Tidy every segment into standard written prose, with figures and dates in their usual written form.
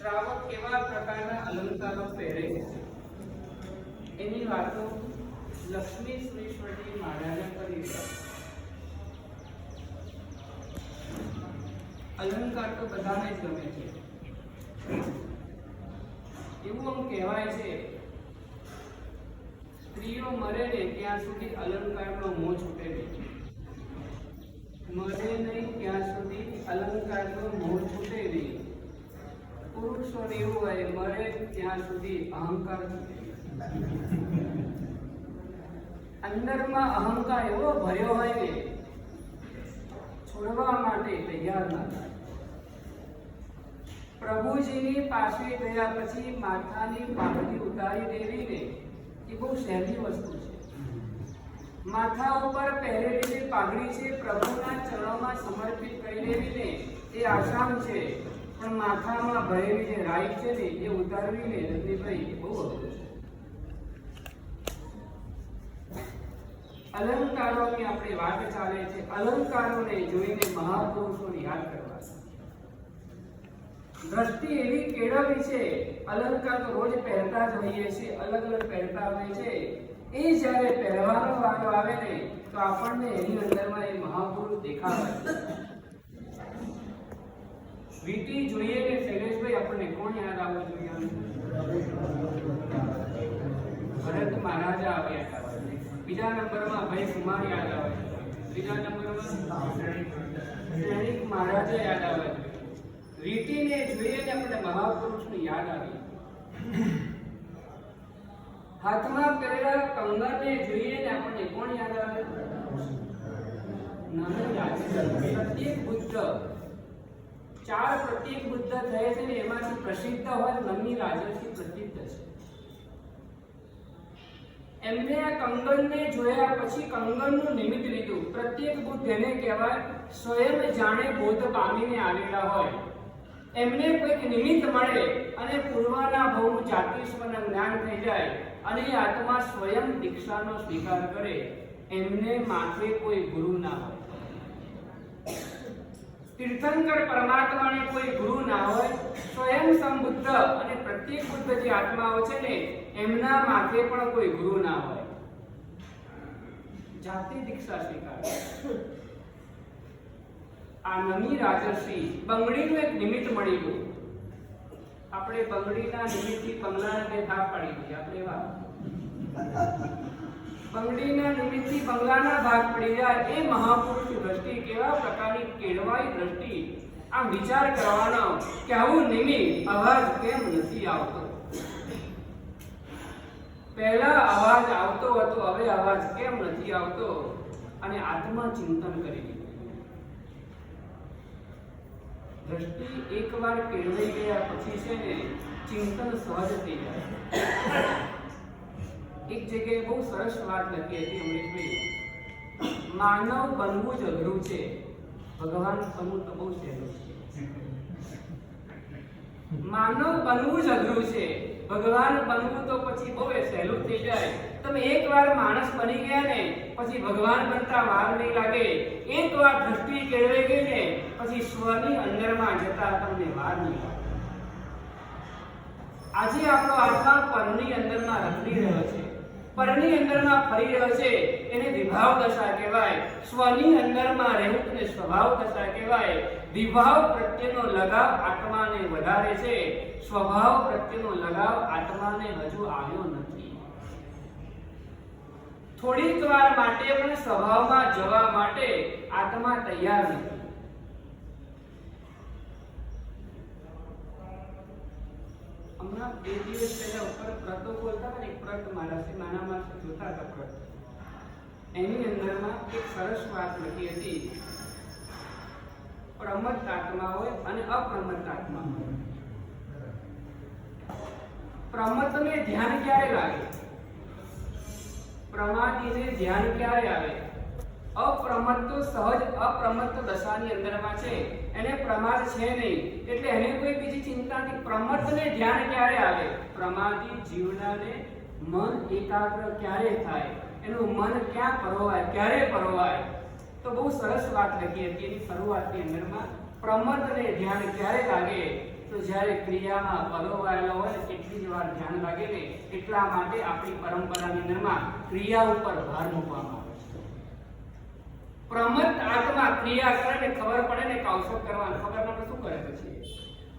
શ્રાવક કેવા પ્રકારના અલંકારો પહેરે છે એની વાતો લક્ષ્મી સુરેશ્વરજી મહારાજે કરી છે. અલંકાર તો બધાને જ ગમે છે. એવું આમ કહેવાય છે સ્ત્રીઓ મરે ને ત્યાં સુધી અલંકારનો મોહ છૂટે નહીં. મરે નહીં ત્યાં સુધી અલંકારનો મોહ છૂટે નહીં. પુરુષોને એવું હોય મરે ત્યાં સુધી અહંકાર છૂટે નહીં. અંદરમાં અહંકાર એવો ભર્યો હોય ને છોડવા માટે તૈયાર ના થાય. પ્રભુજીની પાસે ગયા પછી માથાની પાઘડી ઉતારી દેવી ને એ બહુ સહેલી વસ્તુ છે. માથા ઉપર પહેરેલી પાઘડી છે પ્રભુના ચરણોમાં સમર્પિત કરી દેવી ને એ આસાન છે, પણ માથામાં ભરેલી જે રાઈ છે ને એ ઉતારવી ને રજનીભાઈ બહુ અઘરું છે. અલંકારોની આપણે વાત ચાલે છે. અલંકારોને જોઈને મહાપુરુષોને યાદ કરવા. દ્રષ્ટિ એવી કેળવવી છે. અલંકાર તો રોજ પહેરતા જ હોઈએ છીએ, અલગ અલગ પહેરતા હોય છે. એ જ્યારે પહેરવાનો વારો આવે ને તો આપણને એની અંદરમાં એ મહાપુરુષ દેખાય. વીટી જોઈએ કે શૈલેષભાઈ આપણને કોણ યાદ આવવું જોઈએ? ભરત મહારાજા આવ્યા. બીજા નંબરમાં ભાઈ કુમાર યાદ આવે. ત્રીજા નંબરમાં શ્રેણિક મહારાજા યાદ આવે. રીતિને જોઈએ ને આપણે મહાપુરુષની યાદ આવી. હાથમાં પહેરેલા કંગનને જોઈએ ને આપણને કોણ યાદ આવે? પ્રત્યેક બુદ્ધ, 4 પ્રત્યેક બુદ્ધ થયા છે ને એમાંથી પ્રસિદ્ધ હોય નમી રાજર્ષિ પ્રસિદ્ધ છે. એમને આ કંગનને જોયા પછી કંગનનું નિમિત્ત લીધું. પ્રત્યેક બુદ્ધ એને કહેવાય સ્વયં જાણે બોધ પામીને આવેલા હોય. એમને કોઈક નિમિત્ત મળે અને પૂર્વના ભવનું જાતિસ્વનું જ્ઞાન થઈ જાય અને એ આત્મા સ્વયં દીક્ષાનો સ્વીકાર કરે. એમને માથે કોઈ ગુરુ ના હોય. તીર્થંકર પરમાત્માને કોઈ ગુરુ ના હોય. સ્વયં સંબુદ્ધ અને પ્રત્યેક બુદ્ધ જે આત્માઓ છે ને એમના માથે પણ કોઈ ગુરુ ના હોય. જાતિ દીક્ષા સ્વીકાર. આ નમી રાજર્ષિ બંગડીનું એક નિમિત્ત મળી ગયું. આપણે બંગડીના નિમિત્તથી બંગલાને બે ભાગ પાડી દીધા. આપણે એવા બંગડીના નિમિત્તથી બંગલાના ભાગ પડી જાય. એ મહાપુરુષની દ્રષ્ટિ કેવા પ્રકારની કેળવાઈ દ્રષ્ટિ. આમ વિચાર કરવાનો કે આવું નિમિત્ત અવાજ કેમ નથી આવતો? પહેલા અવાજ આવતો હતો, હવે અવાજ કેમ નથી આવતો? અને આત્મા ચિંતન કરી દીધું. દ્રષ્ટિ એકવાર કેળવાઈ ગયા પછી છે ને ચિંતન સહજ થઈ જાય. એક જગ્યાએ બહુ સરસ વાત લખી હતી અમરીશભાઈ. માનવ બનવું જ અઘરું છે, ભગવાન બનવું તો બહુ સહેલું છે. માનવ બનવું જ અઘરું છે, ભગવાન બનવું તો પછી બહુ સહેલું થઈ જાય. તમે એકવાર માણસ બની ગયા ને પછી ભગવાન બનતા વાર નહીં લાગે. એકવાર દ્રષ્ટિ કેળવાઈ ગઈ ને પછી સ્વની અંદરમાં જતા તમને વાર નહીં લાગે. આજે આપણો આત્મા પરની અંદરમાં રખડી રહ્યો છે, પરની અંદરમાં ફરી રહ્યો છે. એને વિભાવ દશા કહેવાય. સ્વની અંદરમાં રહેવું ને સ્વભાવ દશા કહેવાય. વિભાવ પ્રત્યેનો લગાવ આત્માને વધારે છે, સ્વભાવ પ્રત્યેનો લગાવ આત્માને હજુ આવ્યો નથી. થોડીક વાર માટે પણ સ્વભાવમાં જવા માટે આત્મા તૈયાર નથી. હમણાં 2 દિવસ પહેલા ઉપર પ્રતો બોલતા હતા ને, એક પ્રત મારા છે નાના માણસ જોતા હતા પ્રત. એની અંદરમાં એક સરસ વાત લખી હતી. પ્રમત્ત આત્મા હોય અને અપ્રમત્ત આત્મા હોય. પ્રમત્તને ધ્યાન ક્યારે લાગે? પ્રમાદીને ધ્યાન ક્યારે આવે? અપ્રમત્ત તો સહજ અપ્રમત્ત દશાની અંદરમાં છે. એને પ્રમાદ છે નહીં એટલે એને કોઈ બીજી ચિંતા નથી. પ્રમત્તને ધ્યાન ક્યારે આવે? પ્રમાદી જીવનાને મન એકાગ્ર ક્યારે થાય? એનું મન ક્યાં પરોવાય, ક્યારે પરોવાય? તો બહુ સરસ વાત લખી હતી એની શરૂઆતની અંદરમાં. પ્રમત્તને ધ્યાન ક્યારે લાગે? તો જ્યારે ક્રિયામાં પરોવાયેલો હોય કેટલી જ વાર ધ્યાન લાગે ને, એટલા માટે આપણી પરંપરાની અંદરમાં ક્રિયા ઉપર ભાર મૂકવામાં આવે છે. પ્રમત્ત આત્મા ક્રિયા કરે ને ખબર પડે ને કૌશલ કરવાનું, ખબર પડે શું કરે પછી,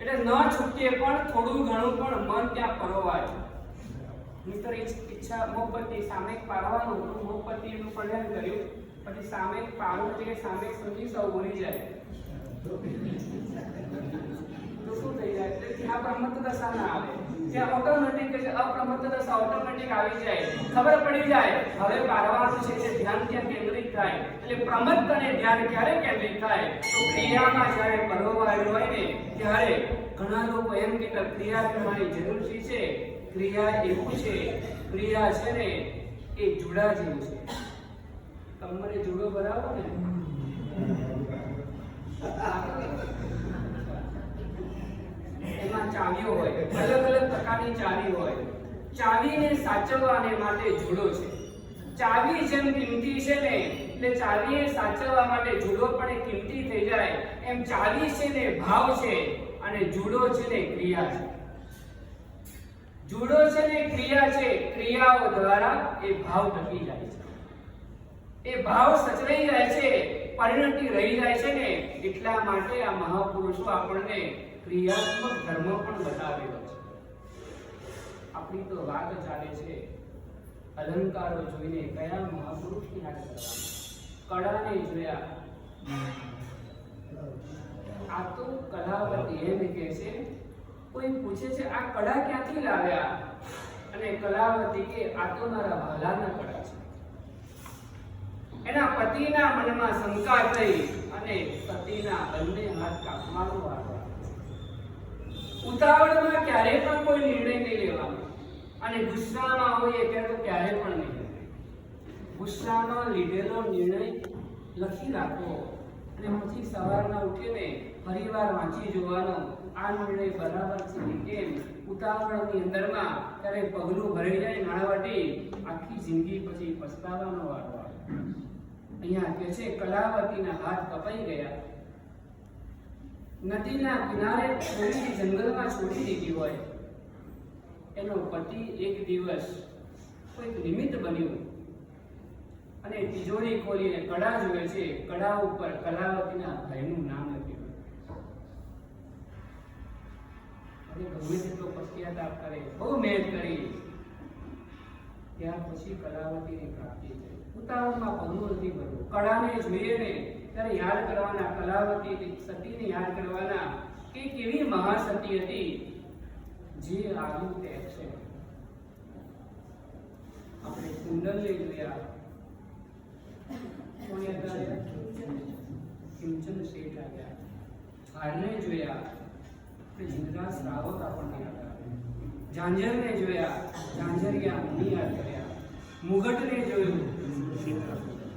એટલે ન છૂટકે પણ થોડું ઘણું પણ મન ત્યાં પરોવાય. મિત્ર ઈચ્છા મોહબત્તી સામે પાડવાનું, મોહબત્તીનું પ્રદાન કર્યું, પછી સામે પાડવું એટલે સામે સમજી સૌ ભૂલી જાય તો શું થઈ જાય, એટલે ત્યાં પ્રમત્ત દશા ના આવે, ત્યાં ઓટોમેટિક અપ્રમત્ત દશા ઓટોમેટિક આવી જાય, ખબર પડી જાય હવે પાડવાનું છે, એટલે ધ્યાન ત્યાં કેન્દ્રિત થાય. એટલે પ્રમત્ત અને ધ્યાન ક્યારે કેન્દ્રિત થાય, તો ક્રિયામાં જ્યારે પરોવાયેલું હોય ને ત્યારે. ઘણા લોકો એમ કહેતા ક્રિયા કરવાની જરૂર છે, ક્રિયા એવું છે, ક્રિયા છે ને એ જુડા જેવું છે. કમરે જુડો બરાબર ને, એમાં ચાવીઓ હોય, અલગ અલગ પ્રકારની ચાવી હોય. ચાવીને સાચવવાને માટે જુડો છે. ચાવી જેમ કિંમતી છે ને, એટલે ચાવીને સાચવવા માટે જુડો પણ કિંમતી થઈ જાય, એમ ચાવી છે ને ભાવ છે અને જુડો છે ને ક્રિયા છે. જુડો છે ને ક્રિયા છે, ક્રિયાઓ દ્વારા એ ભાવ ટકી જાય છે, એ ભાવ સચવાઈ જાય છે, પરિણતિ રહી જાય છે ને. એટલા માટે આ મહાપુરુષો આપણને ક્રિયાત્મક ધર્મ પણ બતાવેલો છે. આપણી તો વાત ચાલે છે અલંકારો જોઈને કયા મહાપુરુષની યાદ કરવાના, કળાને જોયા. આ તો કલાવતી એમ કહે છે, કોઈ પૂછે છે આ કળા ક્યાંથી લાવ્યા, અને કલાવતી કે આ તો મારા ભાલાના કળા છે. એના પતિના મનમાં શંકા થઈ અને પતિના બંને હાથ કાપવાનો વારો. ઉતાવળમાં ક્યારે પણ કોઈ નિર્ણય નહીં લેવાનો, અને ગુસ્સામાં હોઈએ ત્યારે તો ક્યારે પણ નહીં. ગુસ્સામાં લીધેલો નિર્ણય લખી રાખવો અને પછી સવારના ઉઠીને ફરીવાર વાંચી જોવાનો, આ નિર્ણય બરાબર છે કેમ. ઉતાવળની અંદરમાં ત્યારે પગલું ભરાઈ જાય નાણાવટી, આખી જિંદગી પછી પસ્તાવાનો વારો આવે. અહીંયા કહે છે કલાવતીના હાથ કપાઈ ગયા, નદીના કિનારે છોડી જંગલમાં છોડી દીધી હોય. એનો પતિ એક દિવસ કોઈક નિમિત્ત બન્યું અને તિજોરી ખોલીને કડા જોવે છે, કડા ઉપર કલાવતીના ભાઈનું નામ લખ્યું. અને ગમે તેટલો પશ્ચાતાપ કરે, બહુ મહેનત કરી, ત્યાર પછી કલાવતીની પ્રાપ્તિ થઈ. ઉતાવળમાં પગલું નથી ભરવું, કળાને જોઈએ ને ત્યારે યાદ કરવાના, કલાવતી સતીને યાદ કરવાના કે કેવી મહાસતી હતી જે આવ્યું તે છે. આપણે કુંડલને જોયા, કિંચન શેઠ આવ્યા. હારને જોયા, જિંદરા શ્રાવક આપણને યાદ આવે. ઝાંઝરને જોયા, ઝાંઝરિયા મુનિ યાદ કર્યા. મુગટને જોયું,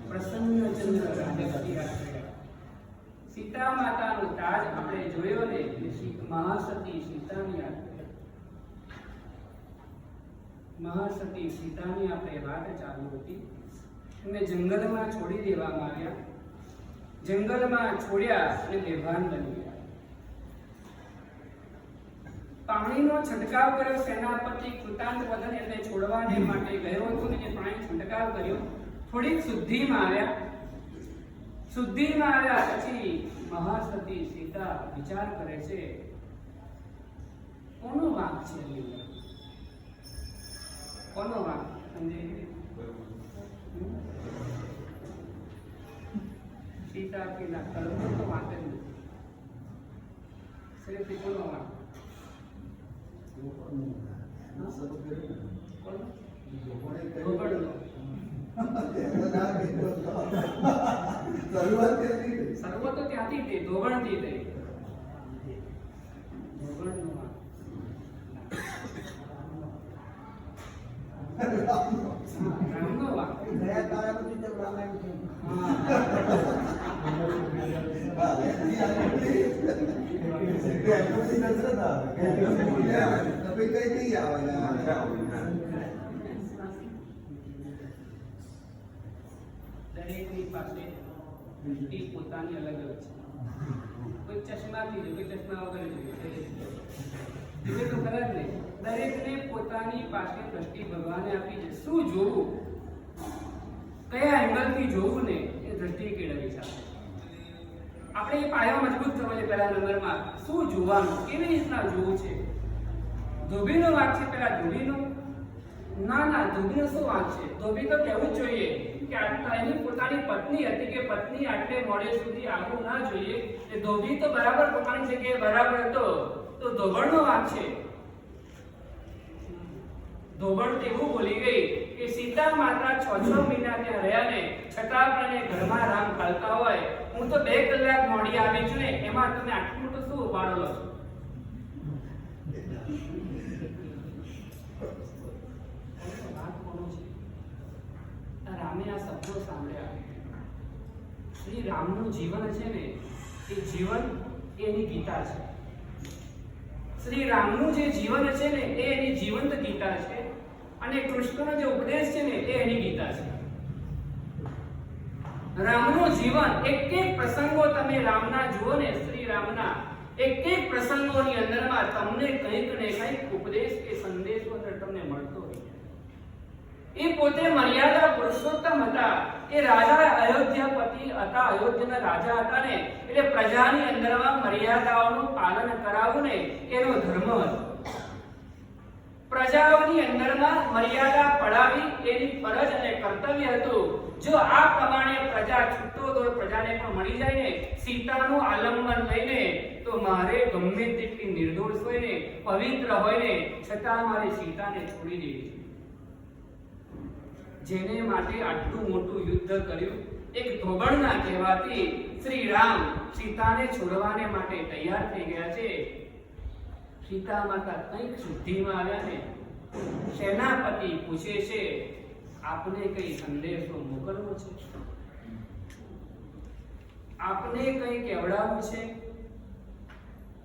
પ્રસન્નચંદ્ર રાધેપતિ યાદ કર્યા. સીતા માતાનો તાજ આપણે જોયો ને, મહાસતી સીતાની યાદ કર્યા. મહાસતી સીતાની આપણે વાત ચાલુ હતી. એમને જંગલમાં છોડી દેવામાં આવ્યા, જંગલમાં છોડ્યા અને બેભાન બની ગયા. પાણીનો છંટકાવ કર્યો, સેનાપતિ કૃતાંતવદન એને છોડવાને માટે ગયો હતો ને, પાણી છંટકાવ કર્યો. થોડીક શુદ્ધિમાં આવ્યા, શુદ્ધિમાં આવ્યા પછી મહાસતી સીતા વિચાર કરે છે કોનો વાંક છે, કોનો વાંક સમજે. સીતા કે ના કર્મનો તો વાંક જ નથી, શ્રેષ્ઠ કોનો વાંક? સર્વ તો ત્યાંથી તે ધોબણથી થઈ. ધોબણનો વાંક, રામનો વાંક. દરેકની પાસે દૃષ્ટિ પોતાની અલગ અલગ છે. કોઈ ચશ્માથી જોઈએ, કોઈ ચશ્મા વગર જોઈએ. એટલે તો ખરા જ નહીં. દરેકને પોતાની પાસે દ્રષ્ટિ ભગવાને આપી છે. શું જોવું, કયા એંગલથી જોવું ને એ દ્રષ્ટિ કેળવવી છે. આપણે એ પાયો મજબૂત થવો છે. પહેલા નંબરમાં શું જોવાનું, કેવી રીતના જોવું છે. ધોબીનો વાંક છે પેલા ધોબીનો? ના, ધોબીનો શું વાંક છે? ધોબી તો કહેવું જ જોઈએ કે એની પોતાની પત્ની હતી કે પત્ની આટલે મોડે સુધી આવવું ના જોઈએ. એ ધોબી તો બરાબર પોતાની જગ્યાએ બરાબર હતો, તો ધોબણનો વાંક છે. ધોબણ તો એવું બોલી ગઈ કે સીતા માતા 6 મહિના ત્યાં રહ્યા ને છતાં પણ એ ઘરમાં રામ ખાલતા હોય, હું તો 2 કલાક મોડી આવી છું ને એમાં તમે આટલું તો શું ઉપાડો લો છો? રામે આ શબ્દો સાંભળ્યા. શ્રી રામનું જીવન છે ને એ જીવન એની ગીતા છે. શ્રી રામનું જે જીવન છે ને એ એની જીવંત ગીતા છે અને કૃષ્ણનો જે ઉપદેશ છે ને એ એની ગીતા છે. રામનું જીવન એક પ્રસંગો તમે રામના જુઓ ને, શ્રી રામના એક પ્રસંગોની અંદરમાં તમને કંઈક ને કંઈક ઉપદેશ કે સંદેશો અંદર તમને મળતો હોય. એ પોતે મર્યાદા પુરુષોત્તમ હતા. એ રાજા અયોધ્યાપતિ હતા, અયોધ્યાના રાજા હતા ને એટલે પ્રજાની અંદરમાં મર્યાદાઓનું પાલન કરાવવું ને એનો ધર્મ હતો. પ્રજાઓની અંદરમાં મર્યાદા પડાવી એની ફરજ અને કર્તવ્ય હતું. જો આ પ્રમાણે પ્રજા છૂટતો તો પ્રજાને પણ મળી જાય ને સીતાનું આલંબન લઈને, તો મારે ગમે તેટલી નિર્દોષ હોય ને પવિત્ર હોય ને છતાં મારે સીતાને છોડી દેવી છે. જેને માટે આટલું મોટું યુદ્ધ કર્યું, એક ધોબણના કહેવાથી શ્રી રામ સીતાને છોડવાને માટે તૈયાર થઈ ગયા છે. સીતા માતા કંઈક શુદ્ધિમાં આવ્યા ને સેનાપતિ પૂછે છે, આપને કઈ સંદેશો મોકલવો છે? આપને કઈ કહેવડાવવું છે?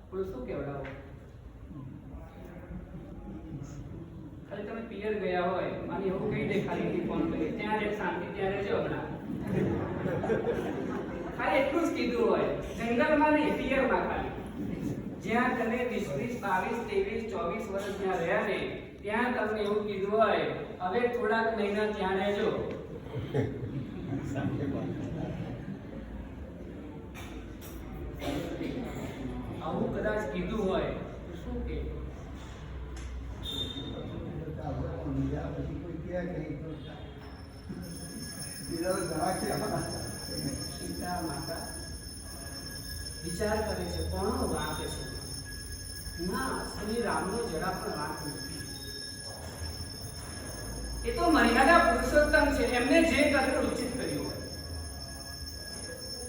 બોલો શું કહેવડાવો? ખાલી તમે પિયર ગયા હોય અને એવું કહી દે ખાલી ફોન કરી ત્યાં જ શાંતિ ત્યાં રહેજો હમણાં. ખાલી એટલું જ કીધું હોય, જંગલમાં નહીં પિયરમાં ખાલી. જ્યાં તમે 20, 22, 23, 24 વર્ષ ત્યાં રહ્યા ને ત્યાં તમને એવું કીધું હોય હવે થોડાક મહિના ત્યાં રહેજો. આવું કદાચ કીધું હોય તો શું કે સીતા માતા વિચાર કરે છે કોનો વાંક છે? ના, શ્રી રામનો જરા પણ વાંક નથી. એ તો મર્યાદા પુરુષોત્તમ છે. એમને જે કર્યું ઉચિત કર્યું હોય.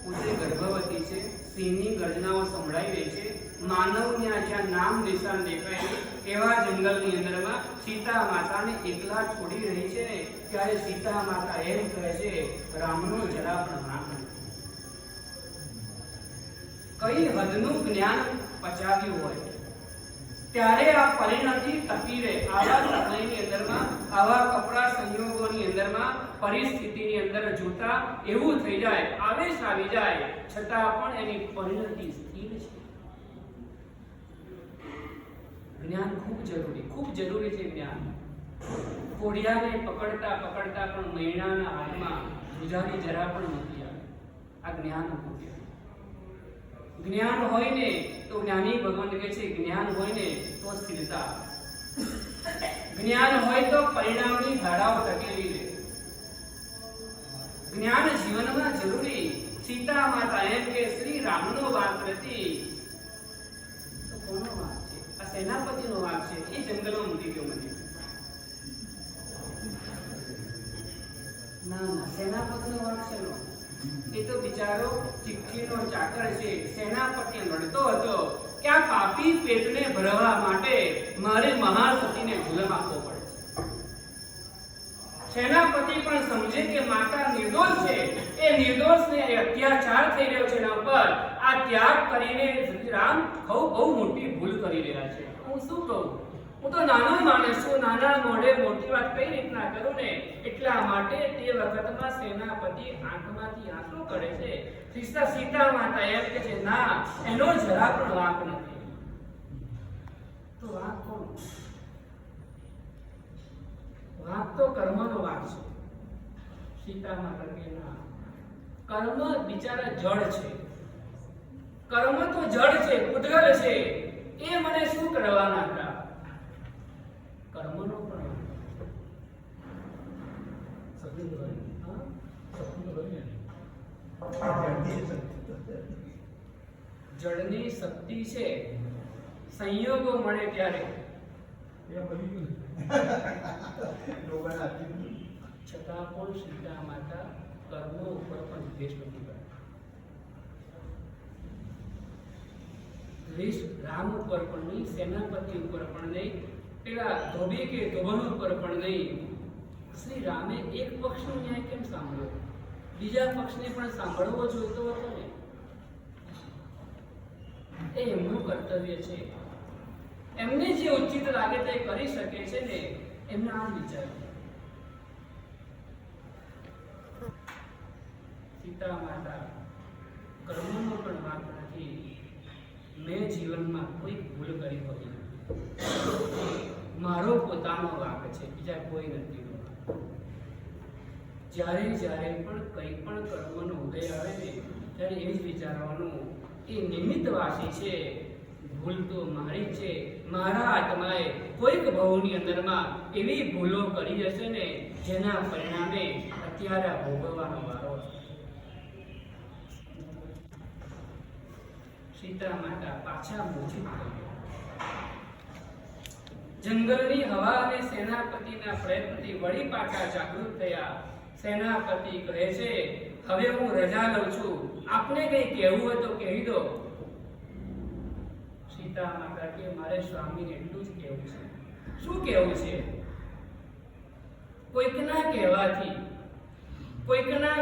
પોતે ગર્ભવતી છે, સિંહની ગર્જનાઓ સંભળાઈ રહી છે, માનવના જ્યાં નામ નિશાન દેખાય છે એવા જંગલની અંદરમાં સીતા માતાને એકલા છોડી રહી છે ને ત્યારે સીતા માતા એમ કહે છે રામનો જરા પણ વાંક નથી. કઈ હદનું જ્ઞાન પચાવ્યું હોય ત્યારે આ પરિણતિ ટકી રહે. આવા સમયની અંદરમાં આવા કપરા સંયોગોની અંદરમાં પરિસ્થિતિની અંદર જોતા એવું થઈ જાય, આવેશ આવી જાય છતાં પણ એની પરિણતિ સ્થિર છે. જ્ઞાન ખૂબ જરૂરી છે. જ્ઞાન કોડિયાને પકડતા પણ મૈણાના હાથમાં ધ્રુજાની જરા પણ નથી આવે. આ જ્ઞાન હતું. જ્ઞાન હોય ને તો જ્ઞાની ભગવાન કહે છે જ્ઞાન હોય ને તો સ્થિરતા, જ્ઞાન હોય તો પરિણામની ધારાઓ ટકેલી રહે. જ્ઞાન જીવનમાં જરૂરી. સીતા માતા એમ કે શ્રી રામનો વાંક નથી તો કોનો વાંક છે? આ સેનાપતિનો વાંક છે. એ જંગલમાં મૂકી ગયો મને. ના, સેનાપતિનો વાંક છે નો. એ તો બિચારો ચિઠ્ઠીનો ચાકર છે. સેનાપતિ લડતો હતો કે આ પાપી પેટને ભરવા માટે મારે મહાસતીને જુલમ આપવો પડે છે. સેનાપતિ પણ સમજે કે માતા નિર્દોષ છે, એ નિર્દોષને અત્યાચાર થઈ રહ્યો છે એના ઉપર. આ ત્યાગ કરીને રામ બહુ મોટી ભૂલ કરી રહ્યા છે. હું શું કહું? હું તો નાનો માણસ છું, નાના મોઢે મોટી વાત કઈ રીતના કરું ને એટલા માટે તે વખતમાં સેનાપતિ આંખમાંથી આંસુ કરે છે. સીતા માતા એમ કે છે ના, એનો જરા પણ વાંક નથી. તો વાંક કર્મનો વાંક છે. સીતા માતા કે ના, કર્મ બિચારા જળ છે. કર્મ તો જળ છે, ઉદ્ગલ છે, એ મને શું કરવાના હતા? કર્મનો પણ જળની શક્તિ છે, સંયોગો મળે ત્યારે છતાં પણ સીતા માતા કર્મો ઉપર પણ દ્વેષ નથી કરતા. દ્વેષ રામ ઉપર પણ નહીં, સેનાપતિ ઉપર પણ નહીં, પેલા ધોબી કે ધોબન ઉપર પણ નહીં. શ્રી રામે એક પક્ષનો ન્યાય કેમ સાંભળ્યો? બીજા પક્ષને પણ સાંભળવો જોઈતો હતો ને. એ એમનું કર્તવ્ય છે. એમને જે ઉચિત લાગે તે કરી શકે છે ને, એમને આ વિચાર. સીતા માતા કર્મનો પણ વાંક નથી. મેં જીવનમાં કોઈ ભૂલ કરી હોતી નથી. મારો પોતાનો વાંક છે, બીજા કોઈ નથી. જ્યારે જ્યારે પણ કંઈ પણ કર્મનો ઉદય આવે ને, ત્યારે એ જ વિચારવાનું, એ નિમિત્તવાસી છે, ભૂલ તો મારી છે. મારા આત્માએ કોઈક ભવની અંદરમાં એવી ભૂલો કરી હશે ને, જેના પરિણામે અત્યારે ભોગવવાનો વારો છે. સીતા માતા પાછા મૂર્છિત થઈ ગયા. જંગલની હવા અને સેનાપતિના પ્રયત્નથી વળી પાછા જાગૃત થયા. સેનાપતિ કહે છે, હવે હું રજા લઉં છું, આપને કંઈ કહેવું હોય તો કહી દો. સીતા માતા કે મારે સ્વામીને એટલું જ કહેવું છે. શું કહેવું છે? કોઈકના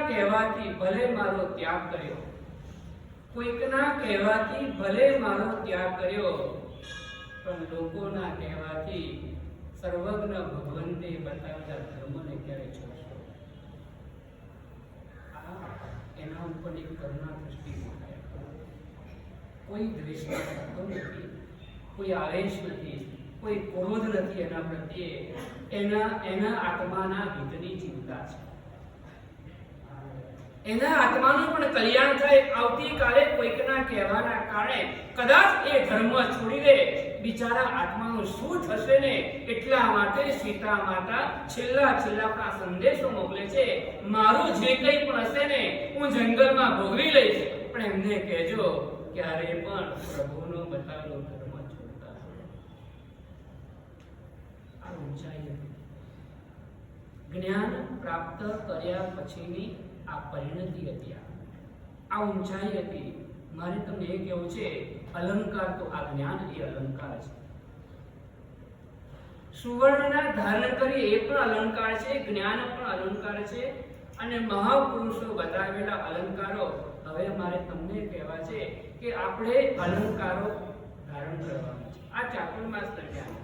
કહેવાથી ભલે મારો ત્યાગ કર્યો, કોઈકના કહેવાથી ભલે મારો ત્યાગ કર્યો, પણ લોકોના કહેવાથી સર્વજ્ઞ ભગવંતે બતાવેલા ધર્મને ક્યારે છોડશો? એના ઉપર એક કરુણા દૃષ્ટિ દેખાય. કોઈ દ્વેષ થતો નથી, કોઈ આવેશ નથી, કોઈ ક્રોધ નથી એના પ્રત્યે. એના આત્માના હિતની ચિંતા છે. એના આત્માનું પણ કલ્યાણ થાય. આવતીકાલે કોઈકના કહેવાના કારણે કદાચ એ ધર્મ છોડી દે, બિચારા આત્માનું શું થશે ને? એટલા માટે સીતા માતા છેલ્લા પણ આ સંદેશો મોકલે છે, મારું જે કંઈ પણ હશે ને હું જંગલમાં ભોગવી લઈશ, પણ એમને કહેજો ક્યારે પણ પ્રભુનો બતાવેલો ધર્મ છોડતા. આ ઊંચાઈ હતી. જ્ઞાન પ્રાપ્ત કર્યા પછીની આ પરિણતિ હતી. આ ઊંચાઈ હતી. મારે તમને એ કહેવું છે, અલંકાર તો આ જ્ઞાન એ અલંકાર છે. સુવર્ણના ધારણ કરી એ પણ અલંકાર છે, જ્ઞાન પણ અલંકાર છે. અને મહાપુરુષો બતાવેલા અલંકારો હવે મારે તમને કહેવા છે કે આપણે અલંકારો ધારણ કરવાના છે. આ ચાતુર્માસ દરમિયાન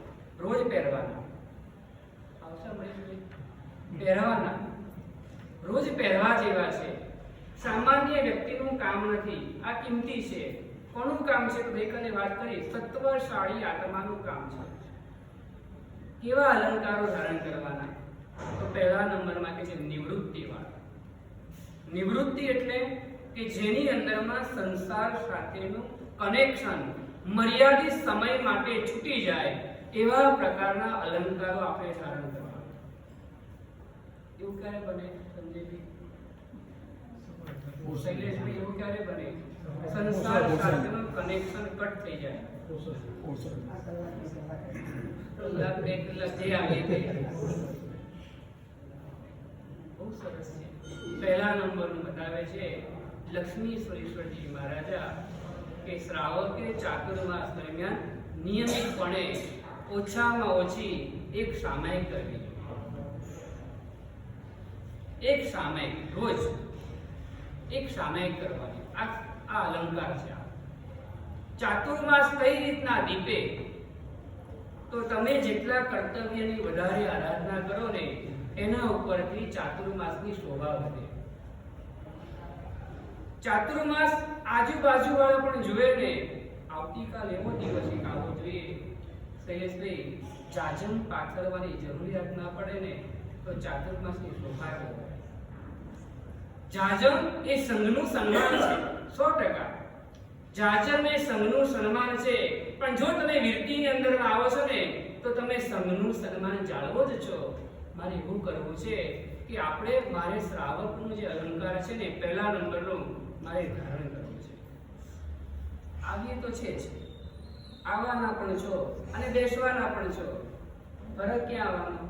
રોજ પહેરવાના, પહેરવાના, રોજ પહેરવા જેવા છે. સામાન્ય વ્યક્તિનું કામ નથી, આ કિંમતી છે. કોનું કામ છે? ગઈકાલે વાત કરી, સત્વશાળી આત્માનું કામ છે. કેવા અલંકારો ધારણ કરવાના? તો પહેલા નંબરમાં કે છે નિવૃત્તિ વાળા. નિવૃત્તિ એટલે કે જેની અંદરમાં સંસાર સાથેનું કનેક્શન મર્યાદિત સમય માટે છૂટી જાય, એવા પ્રકારના અલંકારો આપણે ધારણ કરવાના. એવું ક્યારે બને સંજયભાઈ? શૈલેષભાઈ, એવું ક્યારે બને? સંસાર સાથેનું કનેક્શન કટ થઈ જાય. બહુ સરસ છે. પહેલા નંબરનું બતાવે છે લક્ષ્મી સુરેશ્વરજી મહારાજા કે શ્રાવકે ચાતુર્માસ દરમિયાન નિયમિતપણે ઓછામાં ઓછી એક સામાયિક કરવી. એક સામાયિક રોજ એક સામાયિક કરવાની. આ અલંકાર છે. ચાતુર્માસ કઈ રીતના દીપે? તો તમે જેટલા કર્તવ્યની વધારે આરાધના કરો ને, એના ઉપરથી ચાતુર્માસની શોભા વધે. ચાતુર્માસ આજુબાજુ વાળા પણ જોવે ને, આવતીકાલ એવો દિવસ આવવો જોઈએ શૈલેષભાઈ, જાજમ પાથરવાની જરૂરિયાત ના પડે ને, તો ચાતુર્માસની શોભા કહેવાય. જાજમ એ સંઘનું સન્માન છે 100%. જાજમ એ સંઘનું સન્માન છે, પણ જો તમે વિરતીની અંદર આવો છો ને તો તમે સંઘનું સન્માન જાળવો જ છો. મારે એવું કરવું છે કે આપણે મારે શ્રાવકનું જે અલંકાર છે ને પહેલા નંબરનું મારે ધારણ કરવું છે. આવીએ તો છે જ, આવવાના પણ છો અને બેસવાના પણ છો. ફરક ક્યાં આવવાનો?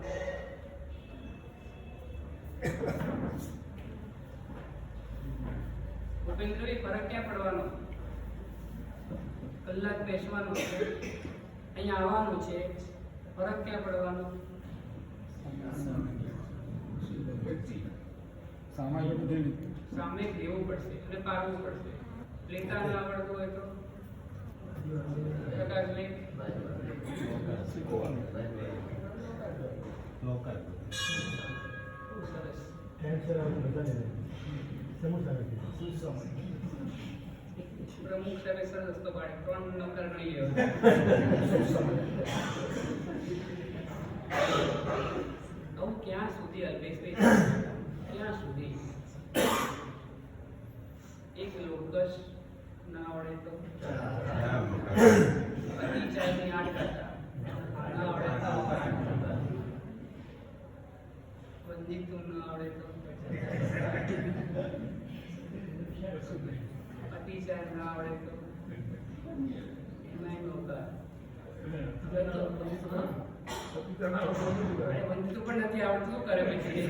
ભૂપેન્દ્રભાઈ, ફરક ક્યાં પડવાનો? કલાક બેસવાનું છે, અહીંયા આવવાનું છે, ફરક ક્યાં પડવાનો? સામે દેવું પડશે અને પાડવું પડશે. લેતા ન આવડતું હોય તો પ્રકાશભાઈ પ્રમુખ સાહેબ સરસ રસ્તો પાડે, 3 નંબર ગણી લેવો. આવું ક્યાં સુધી અલ્પેશભાઈ, ક્યાં સુધી? એક લોકસ ના આવડે તો અતિચારની 8 કરતા ના આવડે તો વંદિતું ના આવડે તો અતિચાર ના આવડે તો એમાંય નોકાર. વંદિતું પણ નથી આવડતું, શું કરે પછી?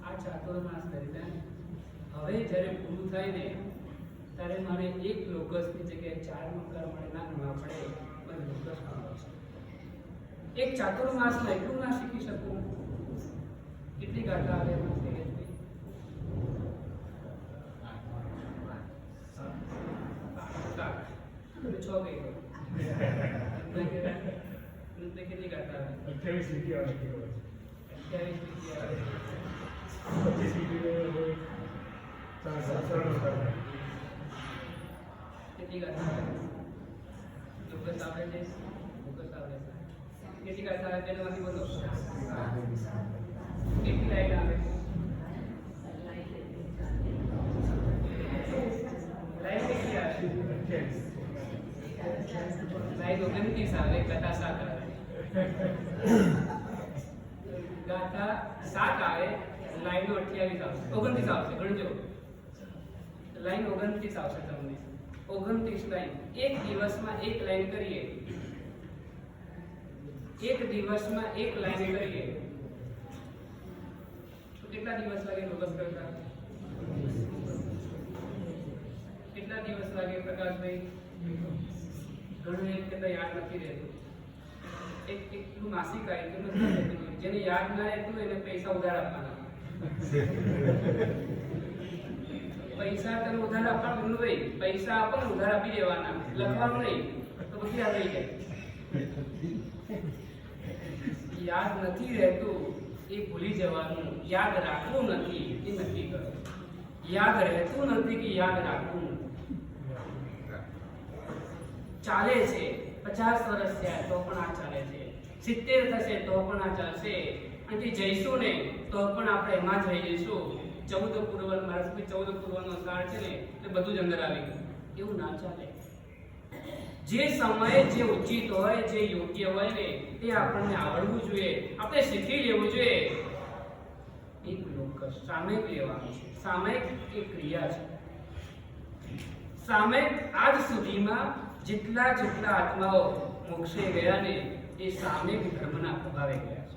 આ ચાતુર્માસ દરમિયાન હવે જ્યારે પૂરું થાય ને ત્યારે મારે એક લોકસની જગ્યાએ 4 નોકર મળે ના ગણવા પડે, મને લોકસ ગણવા છે. એક ચાતુર્માસમાં એટલું ના શીખી શકું? કેટલી ગાથા આવે એમાં? 6 ગઈ તો કેટલી ગાથા આવે? 28 લીટી આવે. 28 લીટી આવે. 25 લીટી કેટલી ગાથા આવે? લોકસ આવડે છે? લોકસ આવડે છે. કેટલી ગાથા આવે તેનામાંથી બોલો? કેટલી લાઈન આવે? લાઈન કેટલી આવે? લાઈન 29 આવે, ગાથા 7 આવે. ગાથા 7 આવે, લાઈનો 28 આવશે, 29 આવશે. ગણજો, લાઈન 29 આવશે તમને. 29 લાઈન. એક દિવસમાં એક લાઈન કરીએ, એક દિવસમાં એક લાઈન કરીએ તો કેટલા દિવસ લાગે લોકસ કરતા? કેટલા દિવસ લાગે પ્રકાશભાઈ? ઘણું એક કરતા યાદ નથી રહેતું. એટલું માસિક આઈટમ નથી રહેતું. જેને યાદ ના રહેતું એને પૈસા ઉધાર આપવાના. પૈસા તને ઉધાર આપવા ભાઈ, પૈસા આપો ને ઉધાર આપી દેવાના, લખવાનું નહીં તો બધી યાદ રહી જાય. યાદ નથી રહેતું એ ભૂલી જવાનું, યાદ રાખવું નથી એ નક્કી કરો. યાદ રહેતું નથી કે યાદ રાખવું નથી. ચાલે છે 50 વર્ષ થયા તો પણ આ ચાલે છે, 70 થશે તો પણ આ ચાલશે, અને જઈશું ને તો પણ આપણે એમાં જ રહી જઈશું. 14 પૂર્વ, મારા 14 પૂર્વનો સાર છે ને એ બધું જ અંદર આવી ગયું. એવું ના ચાલે. જે સમયે જે ઉચિત હોય, જે યોગ્ય હોય ને તે આપણને આવડવું જોઈએ, આપણે શીખી લેવું જોઈએ. એક લોકસ સામયિક લેવાનું છે. સામયિક એ ક્રિયા છે. સામયિક આજ સુધીમાં જેટલા આત્માઓ મોક્ષે ગયા ને એ સામયિક ધર્મના પ્રભાવે ગયા છે.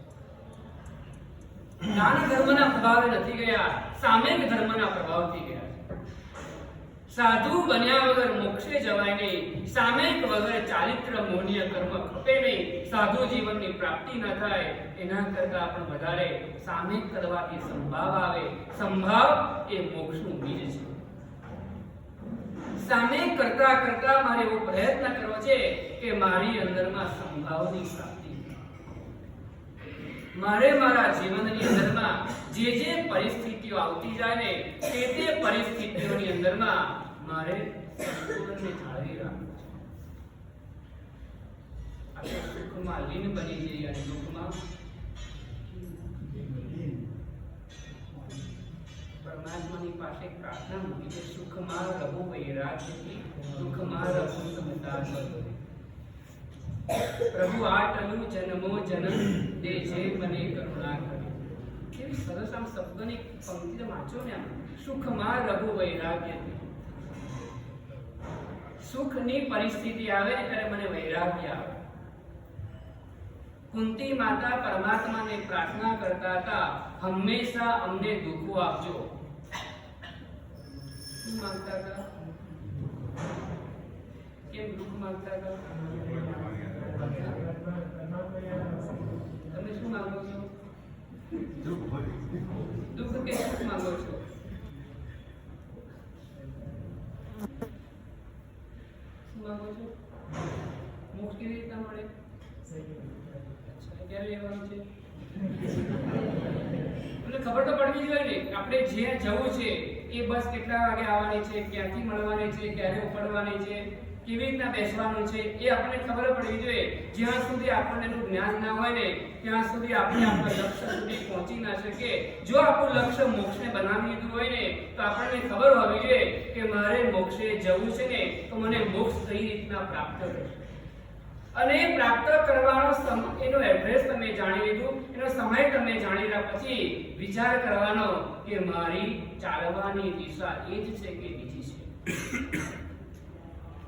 દાન ધર્મના પ્રભાવે નથી ગયા, સામયિક ધર્મના પ્રભાવથી ગયા છે. સાધુ બન્યા વગર મોક્ષે જવાય નહીં, સામયિક વગર ચારિત્ર મોનીય કર્મ ખપે નહીં, સાધુ જીવનની પ્રાપ્તિ ન થાય. એના કરતા પણ વધારે સામયિક કરવાથી સંભાવ આવે. સંભાવ એ મોક્ષનું બીજ છે. સામયિક કરતા કરતા મારે એવો પ્રયત્ન કરવો છે કે મારી અંદરમાં સંભાવની પ્રાપ્તિ. મારે મારા જીવનની અંદરમાં જે પરિસ્થિતિઓ પરિસ્થિતિઓ આવતી જાય ને તે પરિસ્થિતિઓની અંદરમાં મારે સંતુલનને જાળવી રાખવું છે. આપણે સુખમાં લીન બની જઈએ અને દુઃખમાં પરમાત્માની પાસે પ્રાર્થના મૂકી છે, સુખમાં રહો વૈરાગ્યથી, દુઃખમાં રહો સમતા સદોરી. પ્રભુ આટલું જન્મો જન્મ દેજે મને કરુણા કરી. કેવી સરસ આમ શબ્દની પંક્તિ વાંચો ને આમ, સુખમાં રહો વૈરાગ્યથી. સુખની પરિસ્થિતિ આવે ને ત્યારે મને વૈરાગ્ય આવે. કુંતી માતા પરમાત્માને પ્રાર્થના કરતા હતા, હંમેશા અમને દુઃખો આપજો. શું માંગતા હતા? કેમ દુઃખ માંગતા હતા? તમે શું માંગો છો? દુઃખ કે સુખ માંગો છો? શું માંગો છો? મોક્ષ કેવી રીતના મળે? ક્યારે લેવાનું છે? એટલે ખબર તો પડવી જોઈએ ને, આપણે જ્યાં જવું છે એ બસ કેટલા વાગે આવવાની છે, ક્યાંથી મળવાની છે, ક્યારે ઉપડવાની છે, કેવી રીતના બેસવાનું છે, એ આપણને ખબર પડવી જોઈએ. જ્યાં સુધી આપણને એનું જ્ઞાન ના હોય ને ત્યાં સુધી આપણે આપણા લક્ષ્ય સુધી પહોંચી ના શકીએ. જો આપણું લક્ષ્ય મોક્ષને બનાવી દીધું હોય ને તો આપણને ખબર હોવી જોઈએ કે મારે મોક્ષે જવું છે ને તો મને મોક્ષ કઈ રીતના પ્રાપ્ત થશે. અને પ્રાપ્ત કરવાનો એનો એડ્રેસ તમે જાણી લીધું, એનો સમય તમે જાણી રહ્યા પછી વિચાર કરવાનો કે મારી ચાલવાની દિશા એ જ છે કે બીજી છે.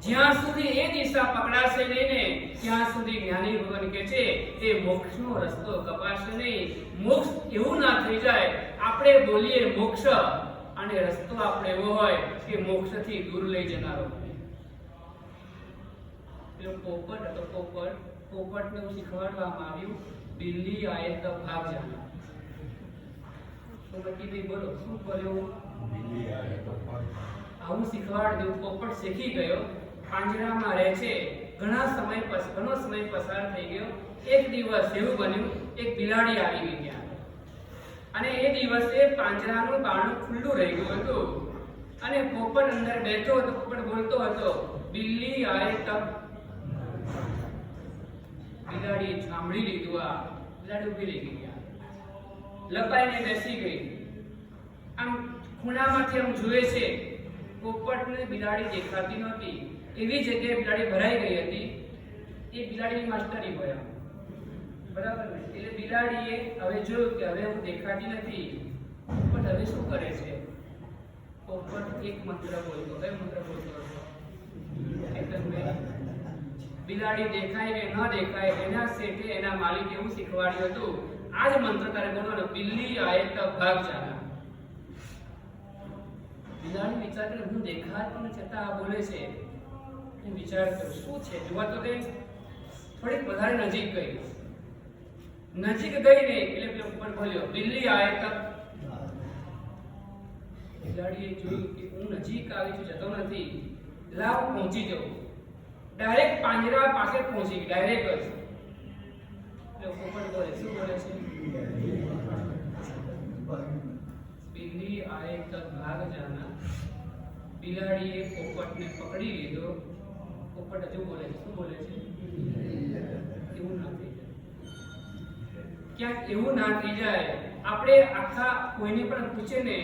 જ્યાં સુધી એ દિશા પકડાશે નહીં ને ત્યાં સુધી જ્ઞાની ભગવાન કહે છે એ મોક્ષનો રસ્તો કપાશે નહીં. મોક્ષ એવું ના થઈ જાય આપણે બોલીએ મોક્ષ અને રસ્તો આપણે એવો હોય કે મોક્ષથી દૂર લઈ જનારો. પોપટ હતો, પોપટને શીખવાડવામાં આવ્યું, બિલ્લી આયે તો ભાગ જાના. સોમતીભાઈ બોલો શું બોલ્યો? બિલ્લી આયે તો ભાગ. આવું શીખવાડ્યું. પોપટ શીખી ગયો, પાંજરામાં રહે છે. ઘણો સમય પસાર થઈ ગયો. એક દિવસ એવું બન્યું, એક બિલાડી આવી ગઈ ત્યાં અને એ દિવસે પાંજરાનું બારણું ખુલ્લું રહી ગયું હતું અને પોપટ અંદર બેઠો હતો. પોપટ બોલતો હતો, બિલ્લી આયે તબ. બિલાડી સાંભળી લીધું. આ બિલાડી ઊભી રહી ગઈ, લપાઈને બેસી ગઈ. આમ ખૂણામાંથી આમ જુએ છે, પોપટને બિલાડી દેખાતી નહોતી. એવી જગ્યાએ બિલાડી ભરાઈ ગઈ હતી. એ બિલાડીની માસ્ટરી હોય, બરાબર ને? એટલે બિલાડીએ હવે જોયું કે હવે હું દેખાતી નથી, પણ હવે શું કરે છે? પોપટ એક મંત્ર બોલતો. કયો મંત્ર બોલતો હતો? બિલાડી દેખાય કે ન દેખાય એના શેઠે એના માલિક એવું શીખવાડ્યું હતું, આ જ મંત્ર તારે બોલવાનો, બિલ્લી આયે તો ભાગ જાના. બિલાડી વિચાર કરે હું દેખાતો ને છતાં આ બોલે છે. હું વિચાર કરું શું છે, જોવા તો દે. થોડીક વધારે નજીક ગઈ ને એટલે પેલો ઉપર બોલ્યો, બિલ્લી આયે તો. બિલાડીએ જોયું કે હું નજીક આવી છું, જતો નથી, લાવ પહોંચી જાઉં. ડાયરેક્ટ પાંજરા પાસે પહોંચી ગઈ, ડાયરેક્ટ જ. પોપટ બોલે શું બોલે છે? બિલ્લી આયે તો ભાગ જાના. બિલાડીએ પોપટને પકડી લીધો. પોપટ હજુ બોલે છે. શું બોલે છે? એવું ના થઈ જાય. ક્યાંક એવું ના થઈ જાય. આપણે આખા કોઈને પણ પૂછે ને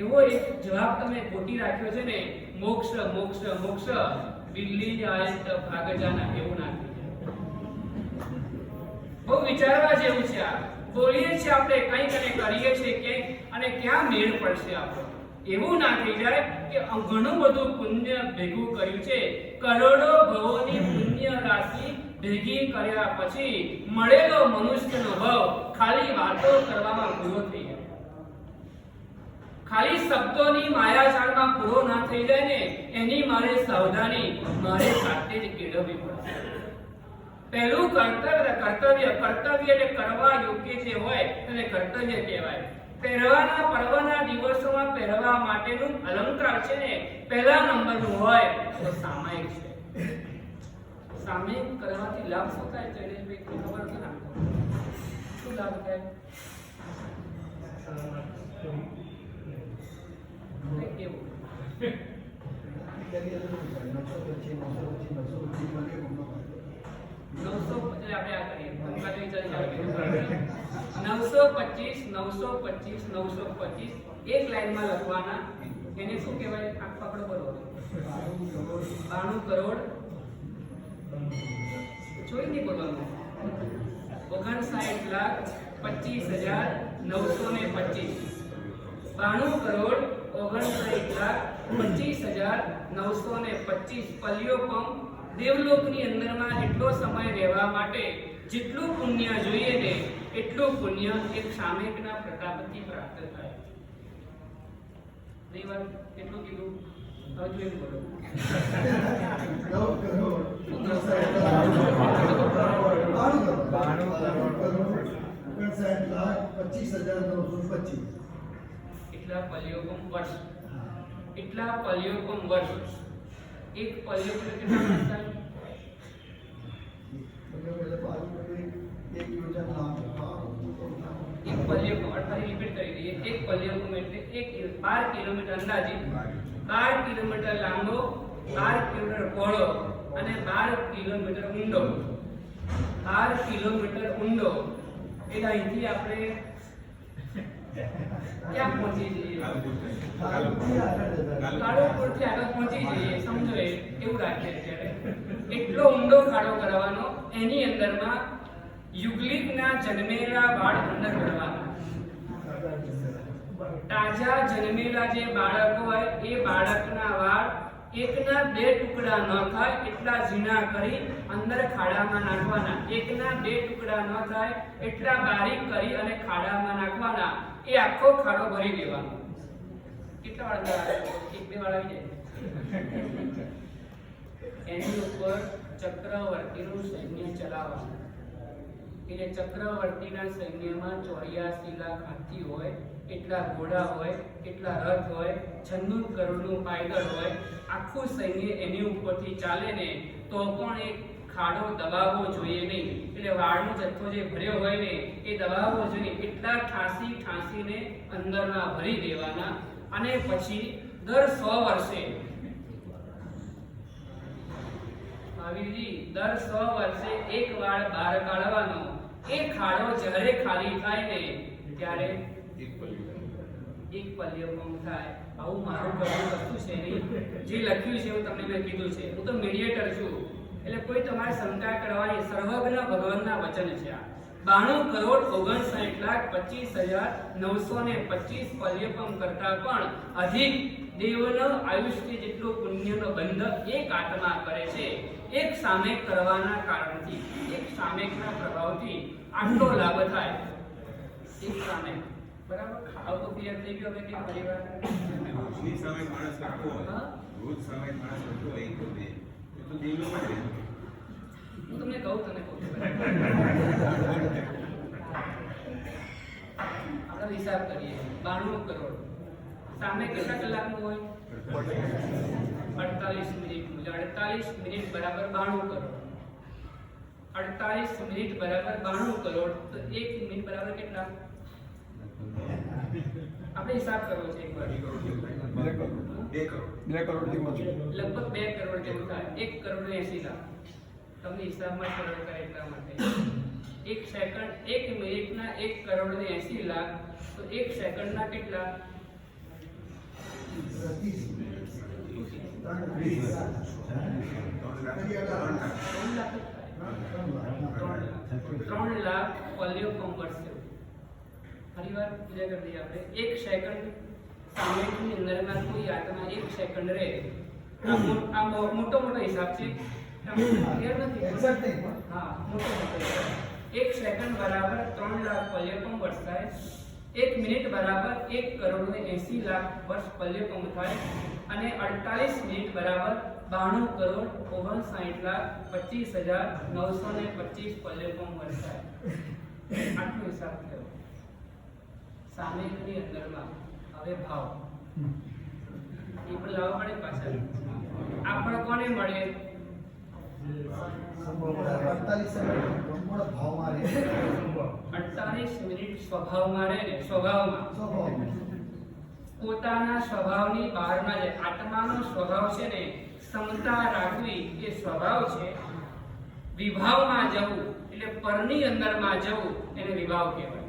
એવો એક જવાબ તમે ગોતી રાખ્યો છે ને, મોક્ષ મોક્ષ મોક્ષ, બિલ્લી આયે તો ભાગ જાના, એવું ના થઈ જાય. બહુ વિચારવા જેવું છે. આ બોલીએ છીએ આપણે, કંઈક અને કરીએ છીએ કંઈક, અને ક્યાં મેળ પડશે આપણો. એવું ના થઈ જાય કે ઘણું બધું પુણ્ય ભેગું કર્યું છે, કરોડો ભવોની પુણ્ય રાશિ ભેગી કર્યા પછી મળેલો મનુષ્યનો ભાવ ખાલી વાતો કરવામાં પૂરો થઈ જાય. ખાલી શબ્દોની માયાજાળમાં પૂરો ના થઈ જાય ને એની મારે સાવધાની મારે જાતે જ કેળવવી પડશે. પહેલું કર્તવ્ય એટલે કરવા યોગ્ય જે હોય તેને કર્તવ્ય કહેવાય. પહેરવાના પર્વના દિવસોમાં પહેરવા માટેનું અલંકાર છે ને પહેલા નંબરનું હોય તો સામાયિક છે. સામાયિક કરવાથી લાભ શું થાય? શૈલેષભાઈ ખબર છે ને શું લાભ થાય? એટલે આપણે આ કરીએ અંકા વિચાર ચાલુ 925 925 925 એક લાઈનમાં લખવાના. એને શું કહેવાય? આ પકડો બરોબર 92 કરોડ જોઈ નહીં બોલવાનું 59,25,925 92 કરોડ 59,25,925 પલ્યો પંપ દેવલોકની અંદરમાં એટલો સમય રહેવા માટે જેટલું પુણ્ય જોઈએ ને એટલું પુણ્ય એક સામેકના પ્રતાપથી પ્રાપ્ત થાય. નહીં વાત? કેટલું કીધું? હવે જોઈને બોલો. 59,25,925 એટલા પલ્યોપમ વર્ષ. એટલા પલ્યોપમ વર્ષ. એક પલ્યો એટલે કેટલા વર્ષ થાય? એક પલ્યોપમ અર્થાત રિપીટ કરી દઈએ. એક પલ્યોપમ એટલે 12 કિલોમીટર અંદાજિત 12 કિલોમીટર લાંબો, 12 કિલોમીટર પહોળો અને 12 કિલોમીટર ઊંડો. 12 કિલોમીટર ઊંડો એટલે અહીંથી આપણે ક્યાં પહોંચી જઈએ? કાળુપુરથી આગળ પહોંચી જઈએ. સમજો એવું રાખીએ અત્યારે. એટલો ઊંડો ખાડો કરવાનો. એની અંદરમાં યુગલિકના જન્મેલા બાળ અંદર ભરવાના. તાજા જન્મેલા જે બાળક હોય એ બાળકના વાળ એકના બે ટુકડા ન થાય એટલા ઝીણા કરી અંદર ખાડામાં નાખવાના. એકના બે ટુકડા ન થાય એટલા બારીક કરી અને ખાડામાં નાખવાના. એ આખો ખાડો ભરી દેવાનો. કેટલા વાળ અંદર આવે? એક બે વાળ આવી જાય. એની ઉપર ચક્રવર્તીનું સૈન્ય ચલાવવાનું. એટલે ચક્રવર્તીના સૈન્યમાં 84 લાખ હાથી હોય, એટલા ઘોડા હોય, એટલા રથ હોય, 96 કરોડનું પાયદળ હોય. આખું સૈન્ય એની ઉપરથી ચાલે ને તો પણ એક ખાડો દબાવવો જોઈએ નહીં. એટલે વાળનો જથ્થો જે ભર્યો હોય ને એ દબાવવો જોઈએ. એટલા ઠાંસીને અંદરના ભરી દેવાના. અને પછી દર 100 વર્ષે મહાવીરજી દર 100 વર્ષે એક વાળ બહાર કાઢવાનો. એ ખાડો જ્યારે ખાલી થાય ને ત્યારે એક પલ્યપમ થાય. આવું મારું કરવું વસ્તુ છે નહીં. જે લખ્યું છે એવું તમને મેં કીધું છે. હું તો મીડિયેટર છું. એટલે કોઈ તમારે શંકા કરવાની સર્વજ્ઞ ભગવાનના વચન છે. આ 92,59,25,925 પલ્યપમ કરતા પણ અધિક દેવનો આયુષ્ય જેટલો પુણ્યનો બંધ એક આત્મા કરે છે. એક સામેક કરવાના કારણથી, એક સામેકના પ્રભાવથી આટલો લાભ થાય. એક સામેક બરાબર. ખાવ તો ક્લિયર થઈ ગયો. હવે કે પરિવાર રોજની સામે માણસ રાખવો હોય, રોજ સામે માણસ રાખવો હોય તો એ તો દેવલોકમાં જ રહે. હું તમને કહું આપણે હિસાબ કરીએ. 92 કરોડ સામે કેટલા કલાકનું હોય? 48 મિનિટનું. 48 મિનિટ બરાબર 92 કરોડ. 48 મિનિટ બરાબર 92 કરોડ. તો 1 મિનિટ બરાબર કેટલા? આપણે હિસાબ કરવો છે એકવાર. 2 કરોડ લગભગ 2 કરોડ જેવું થાય. 1 કરોડ ને 80 લાખ. તમને હિસાબમાં સરળ થાય એટલા માટે. 1 સેકન્ડ 1 મિનિટના 1 કરોડ ને 80 લાખ. તો 1 સેકન્ડના કેટલા? 3 લાખ પલ્યપમ વર્ષે. ફરીવાર પૂજા કરી દઈએ આપણે. 1 સેકન્ડ સામેની અંદરના કોઈ આત્મા 1 સેકન્ડ રહે. આ મોટો હિસાબ છે. ક્લિયર નથી? હા, મોટો હિસાબ. 1 સેકન્ડ બરાબર 3 લાખ પલ્યપમ વર્ષ થાય. 1 મિનિટ બરાબર 1 કરોડ ને 80 લાખ વર્ષ પલ્યપમ થાય. અને 48 મિનિટ બરાબર 92 કરોડ 59,25,925 પલ્યપમ વર્ષ થાય. આટલો હિસાબ થયો. સામેની અંદરમાં હવે ભાવ એ પણ લાવવા પડે પાછળ. આપણે કોને મળે? 48 મિનિટ સ્વભાવમાં રહે ને. સ્વભાવમાં પોતાના સ્વભાવની બહાર ના જાય. આત્માનો સ્વભાવ છે ને સમતા રાખવી એ સ્વભાવ છે. વિભાવમાં જવું એટલે પરની અંદરમાં જવું એને વિભાવ કહેવાય.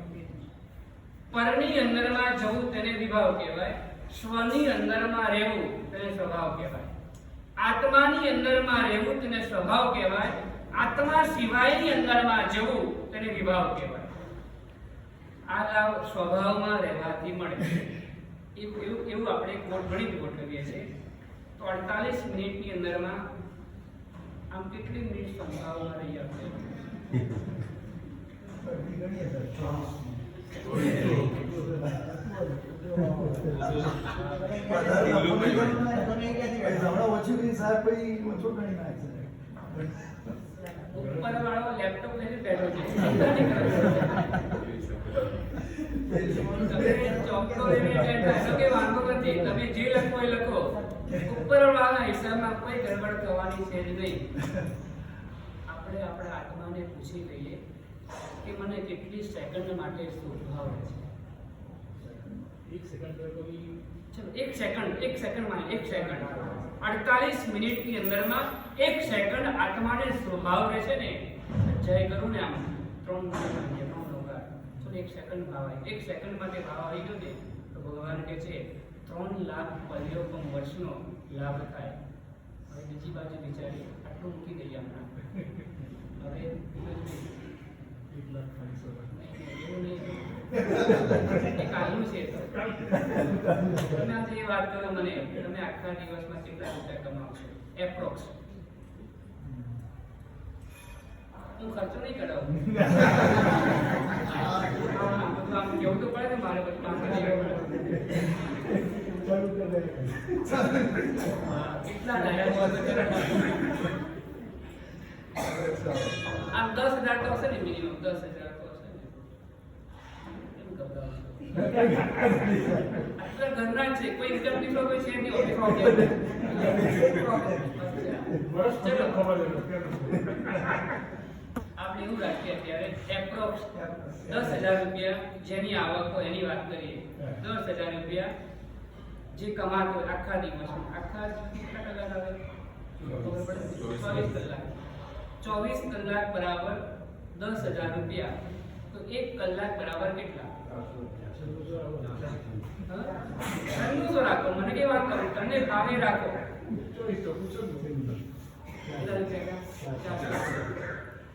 પરની અંદરમાં જવું તેને વિભાવ કહેવાય. સ્વની અંદરમાં રહેવું તેને સ્વભાવ કહેવાય. આત્માની અંદરમાં રહેવું તેને સ્વભાવ કહેવાય. આત્મા સિવાયની અંદરમાં જવું તેને વિભાવ કહેવાય. આ લાભ સ્વભાવમાં રહેવાથી મળે. એવું આપણે ગણિત ગોઠવીએ છીએ. તો 48 મિનિટની અંદરમાં આમ કેટલી મિનિટ સંભાવના રહી આપણે? ગણીએ સર 24 ઓછું નહીં સાહેબ પછી ઓછું ગણી નાખશે. ઉપરવાળો લેપટોપ લઈને બેઠો છે. તમે ચોકડો લઈને બેઠા છો કે વાંધો નથી, તમે જે લખો એ લખો. ઉપરવાળાના હિસાબમાં કોઈ ગડબડ થવાની છે જ નહીં. આપણે આપણા આત્માને પૂછી લઈએ કે મને કેટલી સેકન્ડ માટે સુખ ભાવે છે. ચલો એક સેકન્ડ 48 મિનિટની અંદરમાં 1 સેકન્ડ આત્માને સ્વભાવ રહેશે ને. જય કરું ને આમ 3 લોગા ચલો 1 સેકન્ડ ભાવ આવી. 1 સેકન્ડ માટે ભાવ આવી ગયો ને તો ભગવાન કહે છે 3 લાખ પર્યોપમ વર્ષનો લાભ થાય. હવે બીજી બાજુ વિચારી આટલું મૂકી દઈએ હમણાં. હવે એવું નહીં. એ કાલનું છે. તમે આજે એ વાત કરો મને, તમે આખા દિવસમાં કેટલા રૂપિયા કમાવશો એપ્રોક્સ? હું ખર્ચો નહીં કરાવું. આમ કેવું તો પડે ને મારે બધું કામ કરી કેટલા લાયા આમ 10,000 તો હશે ને મિનિમમ. 10,000 તો હશે ને. એમ ગભરાવું. આટલા ઘરના છે, કોઈ ઇન્કમ ટેક્સ કોઈ છે નહીં. ઓફિસ આપણે એવું રાખીએ અત્યારે એપ્રોક્સ 10,000 રૂપિયા જેની આવક હોય એની વાત કરીએ. 10,000 રૂપિયા જે કમાતો હોય આખા દિવસમાં, આખા કેટલા કલાક આવે? 24 કલાક. 24 કલાક બરાબર 10,000 રૂપિયા. તો 1 કલાક બરાબર કેટલા? 300 રાખો. મને કઈ વાત કરું, તમને ભાવે રાખો.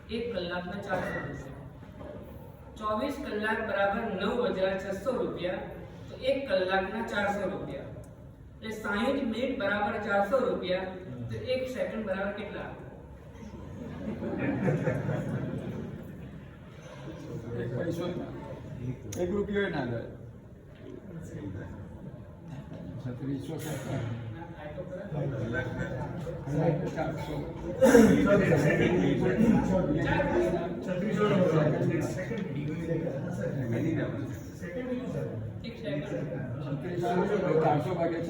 1 કલાકના 400 રૂપિયા. 24 કલાક બરાબર 9,600 રૂપિયા. તો 1 કલાકના 400 રૂપિયા. એટલે 60 મિનિટ બરાબર 400 રૂપિયા. તો 1 સેકન્ડ બરાબર કેટલા? એક રૂપિયો ના જાય. 3600 ભાગ્યા 3600.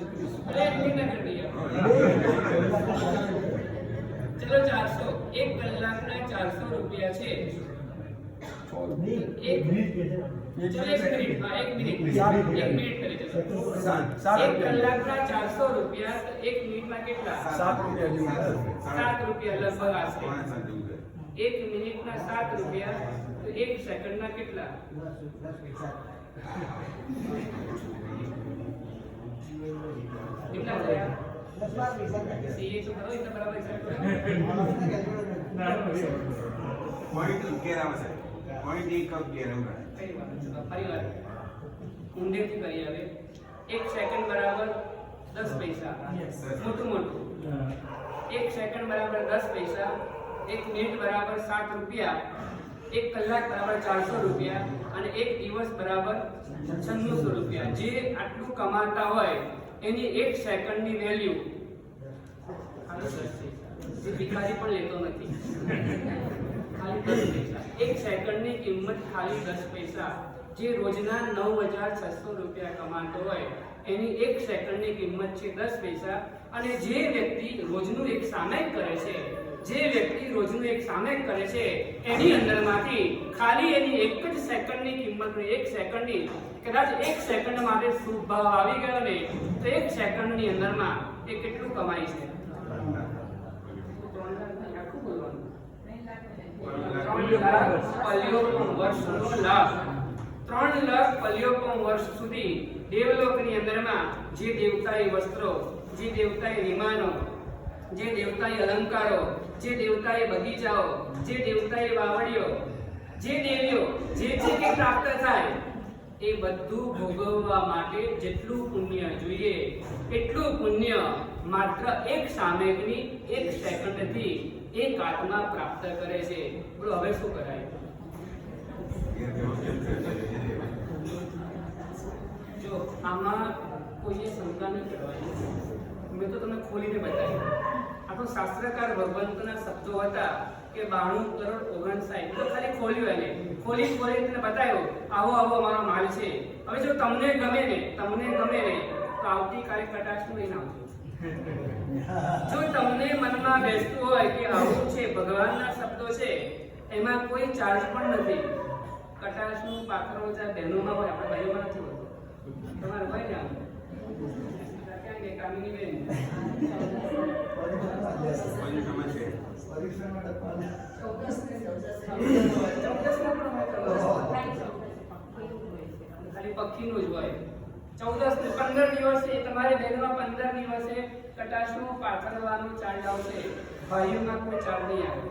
ચલો 400. 1 કલાકના 400 રૂપિયા છે. ચલો 1 મિનિટ. હા 1 મિનિટ. 1 મિનિટ કરી દો. 1 કલાકના 400 રૂપિયા. તો 1 મિનિટમાં કેટલા? 7 રૂપિયા. 7 રૂપિયા લગભગ આશરે. 1 મિનિટના 7 રૂપિયા. તો 1 સેકન્ડના કેટલા? કેટલા થયા? સીએ તો કરો એટલે બરાબર છે. પોઈન્ટ ઉકેલ આવશે. પોઈન્ટ એક ઉકેલ આવશે. ફરીવાર ઊંડેથી કરી આવે. 1 સેકન્ડ બરાબર 10 પૈસા. મોટું 1 સેકન્ડ બરાબર 10 પૈસા. 1 મિનિટ બરાબર 7 રૂપિયા. 1 કલાક બરાબર 400 રૂપિયા. અને 1 દિવસ બરાબર 9600 રૂપિયા. જે આટલું કમાતા હોય એની 1 સેકન્ડની વેલ્યુ ખાલી 10 પૈસા. જે ભિખારી પણ લેતો નથી. ખાલી 10 પૈસા. 1 સેકન્ડની કિંમત ખાલી 10 પૈસા. જે રોજના 9,600 રૂપિયા કમાતો હોય એની 1 સેકન્ડની કિંમત છે 10 પૈસા. અને જે વ્યક્તિ રોજનું એક સામાયિક કરે છે એની અંદરમાંથી ખાલી એની 1 જ સેકન્ડની કિંમત, 1 સેકન્ડની કદાચ 1 સેકન્ડ માટે શુભ ભાવ આવી ગયો ને તો 1 સેકન્ડની અંદરમાં એ કેટલું કમાય છે? પલ્યોપમ વર્ષનો લાભ. 3 લાખ પલ્યોપમ વર્ષ સુધી દેવલોકની અંદરમાં જે દેવતાએ વસ્ત્રો, જે દેવતાએ વિમાનો, જે દેવતાએ અલંકારો, જે દેવતાએ બગીચાઓ, જે દેવતાએ વાવડીઓ, જે દેવીઓ જે જે કંઈ પ્રાપ્ત થાય એ બધું ભોગવવા માટે જેટલું પુણ્ય જોઈએ એટલું પુણ્ય માત્ર એક સામેગની 1 સેકન્ડથી એક આત્મા પ્રાપ્ત કરે છે. બોલો હવે શું કરાય? જો આમાં કોઈએ શંકા ન કરવાની. મેં તો તમને ખોલીને બતાવ્યું. આ તો શાસ્ત્રકાર ભગવંતના શબ્દો હતા કે 92 કરોડ 59 તો ખાલી ખોલ્યું એને ખોલીને બતાવ્યું આવો આવો અમારો માલ છે. હવે જો તમને ગમે ને તો આવતીકાલે કટાક્ષ લઈને આવજો. જો તમને મનમાં બેસતું હોય કે આવું છે ભગવાનના શબ્દો છે એમાં કોઈ ચાર્જ પણ નથી. કટાક્ષનું પાત્રો જ્યાં બહેનોમાં હોય આપણે ભાઈઓમાં નથી હોતું. તમારે હોય ને આમ ક્યાં કે કામિની બેન પરીક્ષામાં ટપાલ. 14 ખાલી પક્ષીનું જ હોય. 14 15 દિવસે તમારે બેનમાં 15 દિવસે કટાશનું પાથરવાનું ચાર્જ આવશે. ભાઈઓમાં કોઈ ચાર્જ નહીં આવે.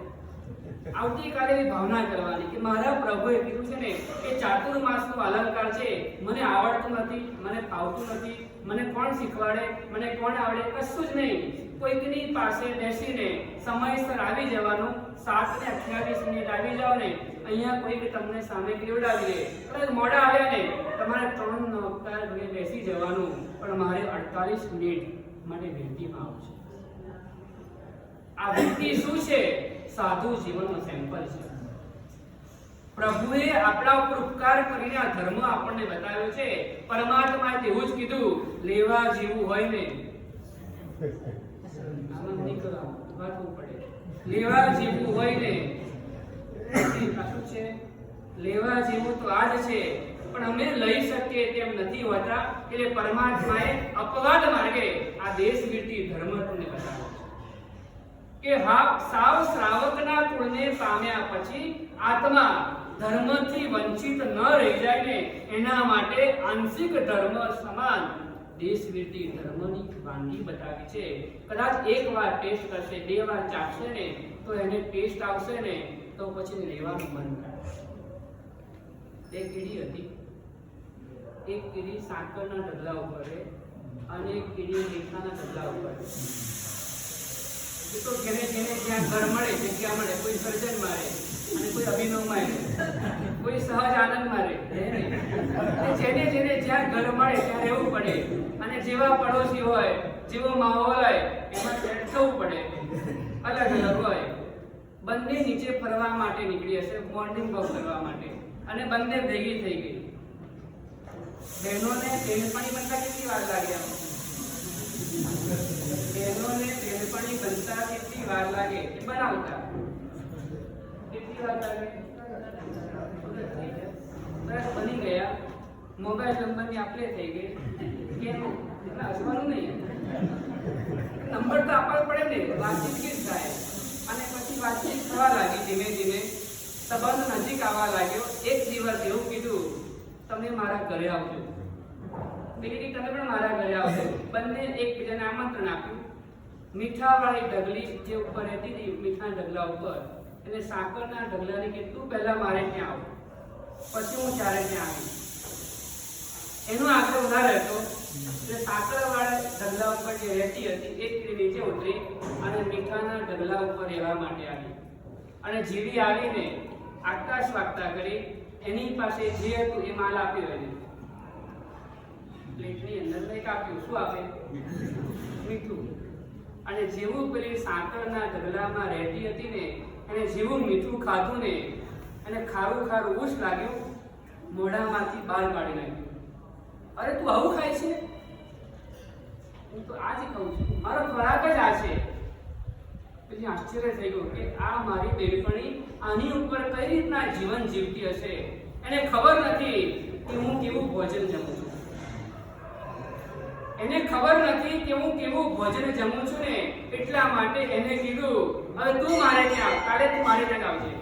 આવતીકાલે એવી ભાવના કરવાની કે મારા પ્રભુએ કીધું છે ને કે ચાતુર્માસનું અલંકાર છે મને આવડતું નથી, મને ફાવતું નથી, મને કોણ શીખવાડે, મને કોણ આવડે, કશું જ નહીં. કોઈકની પાસે બેસીને સમયસર આવી જવાનું. 7 ને 28 મિનિટ આવી જાવ ને અહીંયા કોઈક તમને સામે કેવડાવી દે કદાચ મોડા આવ્યા ને તમારે 3 નોકર ઘરે બેસી જવાનું. પણ મારે 48 મિનિટ માટે વિનંતીમાં આવશે. આ વિનંતી શું છે? સાધુ જીવનનો સેમ્પલ છે. પ્રભુએ આપણા ઉપર ઉપકાર કરીને આ ધર્મ આપણને બતાવ્યો છે. પરમાત્માએ તેવું જ કીધું લેવા જેવું હોય ને આમાં નહીં કરવા વાંચવું પડે. લેવા જેવું હોય ને શું છે? લેવા જેવું તો આ જ છે પણ અમે લઈ શકીએ તેમ નથી હોતા. એટલે પરમાત્માએ અપવાદ માર્ગે આ દેશવીરતી ધર્મ તમને બતાવ્યો કે હા સાવ શ્રાવકના કુળને પામ્યા પછી આત્મા ધર્મથી વંચિત ન રહી જાય ને એના માટે આંશિક ધર્મ સમાન દેશવીરતી ધર્મની વાનગી બતાવી છે. કદાચ એક વાર ટેસ્ટ કરશે, 2 વાર ચાખશે ને તો એને ટેસ્ટ આવશે ને તો પછી લેવાનું મન થાય. એક કીડી હતી. એક કીડી સાકરના ઢગલા ઉપર અને એક કીડી મીઠાના ઢગલા ઉપર. તો જેને જ્યાં ઘર મળે જગ્યા મળે, કોઈ સર્જન મારે અને કોઈ અભિનવ મારે, કોઈ સહજ આનંદ મારે. જેને જ્યાં ઘર મળે ત્યાં રહેવું પડે અને જેવા પડોશી હોય જેવો માહોલ હોય એમાં સેટ થવું પડે. અલગ અલગ હોય. બંને નીચે ફરવા માટે નીકળી હશે, મોર્નિંગ વોક કરવા માટે, અને બંને ભેગી થઈ ગઈ. બહેનોને તેલપણી બનતા કેટલી વાર લાગે? બહેનોને તેલપણી બનતા કેટલી વાર લાગે? એ બનાવતા કેટલી વાર લાગે? બસ બની ગયા. મોબાઈલ નંબરની આપણે થઈ ગઈ. કેમ? એટલે હસવાનું નહીં. નંબર તો આપવા પડે ને, વાતચીત કેવી થાય. અને પછી વાતચીત થવા લાગી. ધીમે ધીમે સંબંધ નજીક આવવા લાગ્યો. એક દિવસ એવું કીધું તમે મારા ઘરે આવજો. બીજી તમે પણ મારા ઘરે આવજો. બંને એકબીજાને આમંત્રણ આપ્યું. મીઠાવાળી ઢગલી જે ઉપર રહેતી હતી, મીઠા ઢગલા ઉપર, એને સાકરના ઢગલાને કીધું પહેલા મારે ત્યાં આવો, પછી હું ત્યારે ત્યાં આવી. એનો આગ્રહ વધારે હતો એટલે સાકરવાળા ઢગલા ઉપર જે રહેતી હતી એક નીચે ઉતરી અને મીઠાના ઢગલા ઉપર રહેવા માટે આવી. અને જીવી આવીને આકાશ વાગતા કરી એની પાસે જે હતું એ માલ આપ્યો. એને પ્લેટની અંદર કંઈક આપ્યું. શું આપે? મીઠું. અને જેવું પેલી સાકરના ઢગલામાં રહેતી હતી ને એને જેવું મીઠું ખાધું ને એને ખારું ખારું ઉશ લાગ્યું. મોઢામાંથી બહાર કાઢી નાખ્યું. અરે તું આવું ખાય છે? હું તો આ જ ખાઉં છું, મારો ખોરાક જ આ છે. પછી આશ્ચર્ય થઈ ગયું કે આ મારી બેનપણી આની ઉપર કઈ રીતના જીવન જીવતી હશે. એને ખબર નથી કે હું કેવું ભોજન જમું છું. એને ખબર નથી કે હું કેવું ભોજન જમું છું ને એટલા માટે એને કીધું હવે તું મારે ત્યાં, કાલે તું મારે ત્યાં આવજે.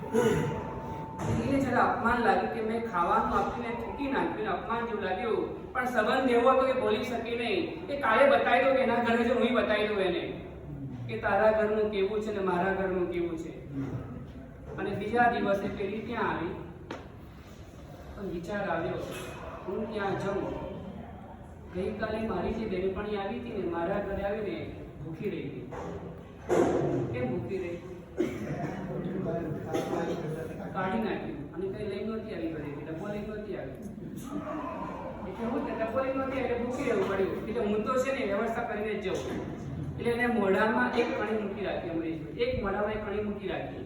એને જરા અપમાન લાગ્યું કે મેં ખાવાનું આપીને થૂકી નાખ્યું, અપમાન જેવું લાગ્યું. પણ સંબંધ એવો હતો કે બોલી શકી નહીં. એ કાલે બતાવી દો કે એના ઘરે જો હું બતાવી દઉં એને કે તારા ઘરનું કેવું છે ને મારા ઘરનું કેવું છે. અને બીજા દિવસે પેલી ત્યાં આવી. પણ વિચાર આવ્યો, હું ત્યાં જાઉં. ગઈકાલે મારી જે બેનપણી આવી હતી ને મારા ઘરે આવીને ભૂખી રહી હતી. કેમ ભૂખી રહી? કાઢી નાખ્યું અને કઈ લઈ નહોતી આવી ઘરે, ડબ્બો લઈ નહોતી આવી. એટલે હું ડબ્બો લઈ નહોતી એટલે ભૂખી રહેવું પડ્યું. એટલે હું તો છે ને વ્યવસ્થા કરીને જ જાઉં. એટલે એને મોઢામાં એક કણી મૂકી રાખી, અમરીશભાઈ એક મોઢામાં એક કણી મૂકી રાખી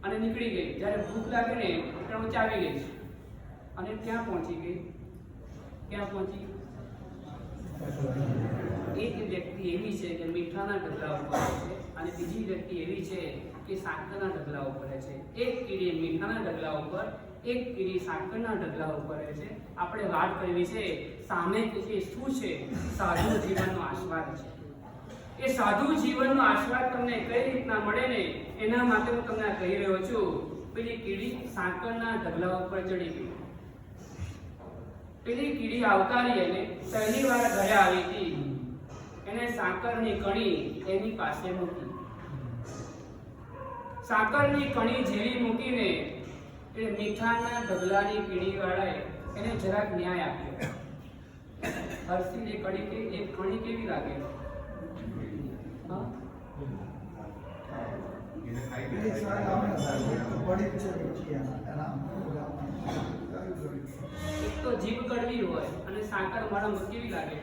અને નીકળી ગઈ. જ્યારે ભૂખ લાગે ને એટલે હું ચાવી ગઈ અને ક્યાં પહોંચી ગઈ? ક્યાં પહોંચી? એક વ્યક્તિ એવી છે કે મીઠાના ઢગલા ઉપર છે અને બીજી વ્યક્તિ એવી છે કે સાકરના ઢગલા ઉપર છે. એક કીડી મીઠાના ઢગલા ઉપર, એક કીડી સાકરના ઢગલા ઉપર છે. આપણે વાત કરવી છે સામે કે છે શું છે? સાધુ જીવનનો આસ્વાદ છે. એ સાધુ જીવનનો આસ્વાદ તમને કઈ રીતના મળે ને એના માટે હું તમને કહી રહ્યો છું. પેલી કીડી સાકરના ઢગલા ઉપર ચડી ગઈ. પેલી કીડી આવતારી એને પહેલી વાર ઘરે આવી હતી. એને સાકરની કણી એની પાસે મૂકી. સાકરની કણી જેવી મૂકીને એ મીઠાના ઢગલાની કીડી વાળાએ એને જરાક ન્યાય આપ્યો. હર્ષિલ એ કણી કેવી લાગે? હા? એને ખાઈ પેલી ગયા. શાક આવે ને સાહેબ, પડી જ છે પછી એના એક તો જીભ કડવી હોય અને સાકર મોઢામાં કેવી લાગે?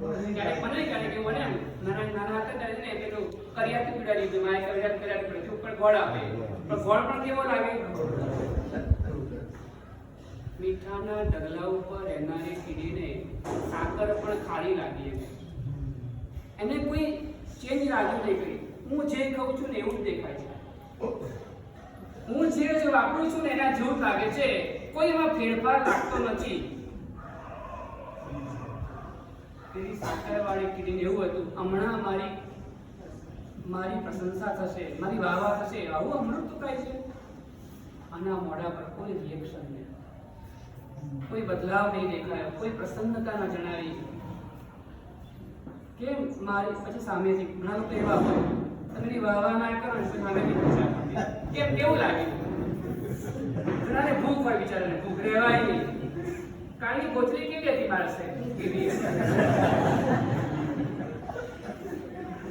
ક્યારેક મને ક્યારેક એવું બને નાના હતા ત્યારે ને પેલું કરિયાતું પીડાડી દીધું, માએ કરિયાત પીડાડી ઉપર ગોળ આપે પણ ગોળ પણ કેવો લાગે? મીઠાના ઢગલા ઉપર રહેનારી કીડીને સાકર પણ ખારી લાગી. એને કોઈ ચેન્જ લાગ્યું નહીં. કરી હું જે ખાઉં છું ને એવું જ દેખાય છે. હું જે વાપરું છું ને એના જેવું જ લાગે છે. કોઈ એમાં ફેરફાર લાગતો નથી. પેલી સાકરવાળી કીડીને એવું હતું હમણાં મારી પ્રશંસા થશે, મારી વાહવા થશે, આવું હમણાં તો કાંઈ છે. આના મોઢા પર કોઈ રિએક્શન નહીં, કોઈ બદલાવ નહીં દેખાયો, કોઈ પ્રસન્નતા ન જણાવી. કેમ મારી પછી સામેથી ઘણા લોકો એવા હોય તમે વાહવા ના કરો ને સામેથી પૂછા કેમ કેવું લાગે? ઘણાને ભૂખ હોય, બિચારાને ભૂખ રહેવાય નહીં. કાલની કોથળી કેવી હતી બાળસે?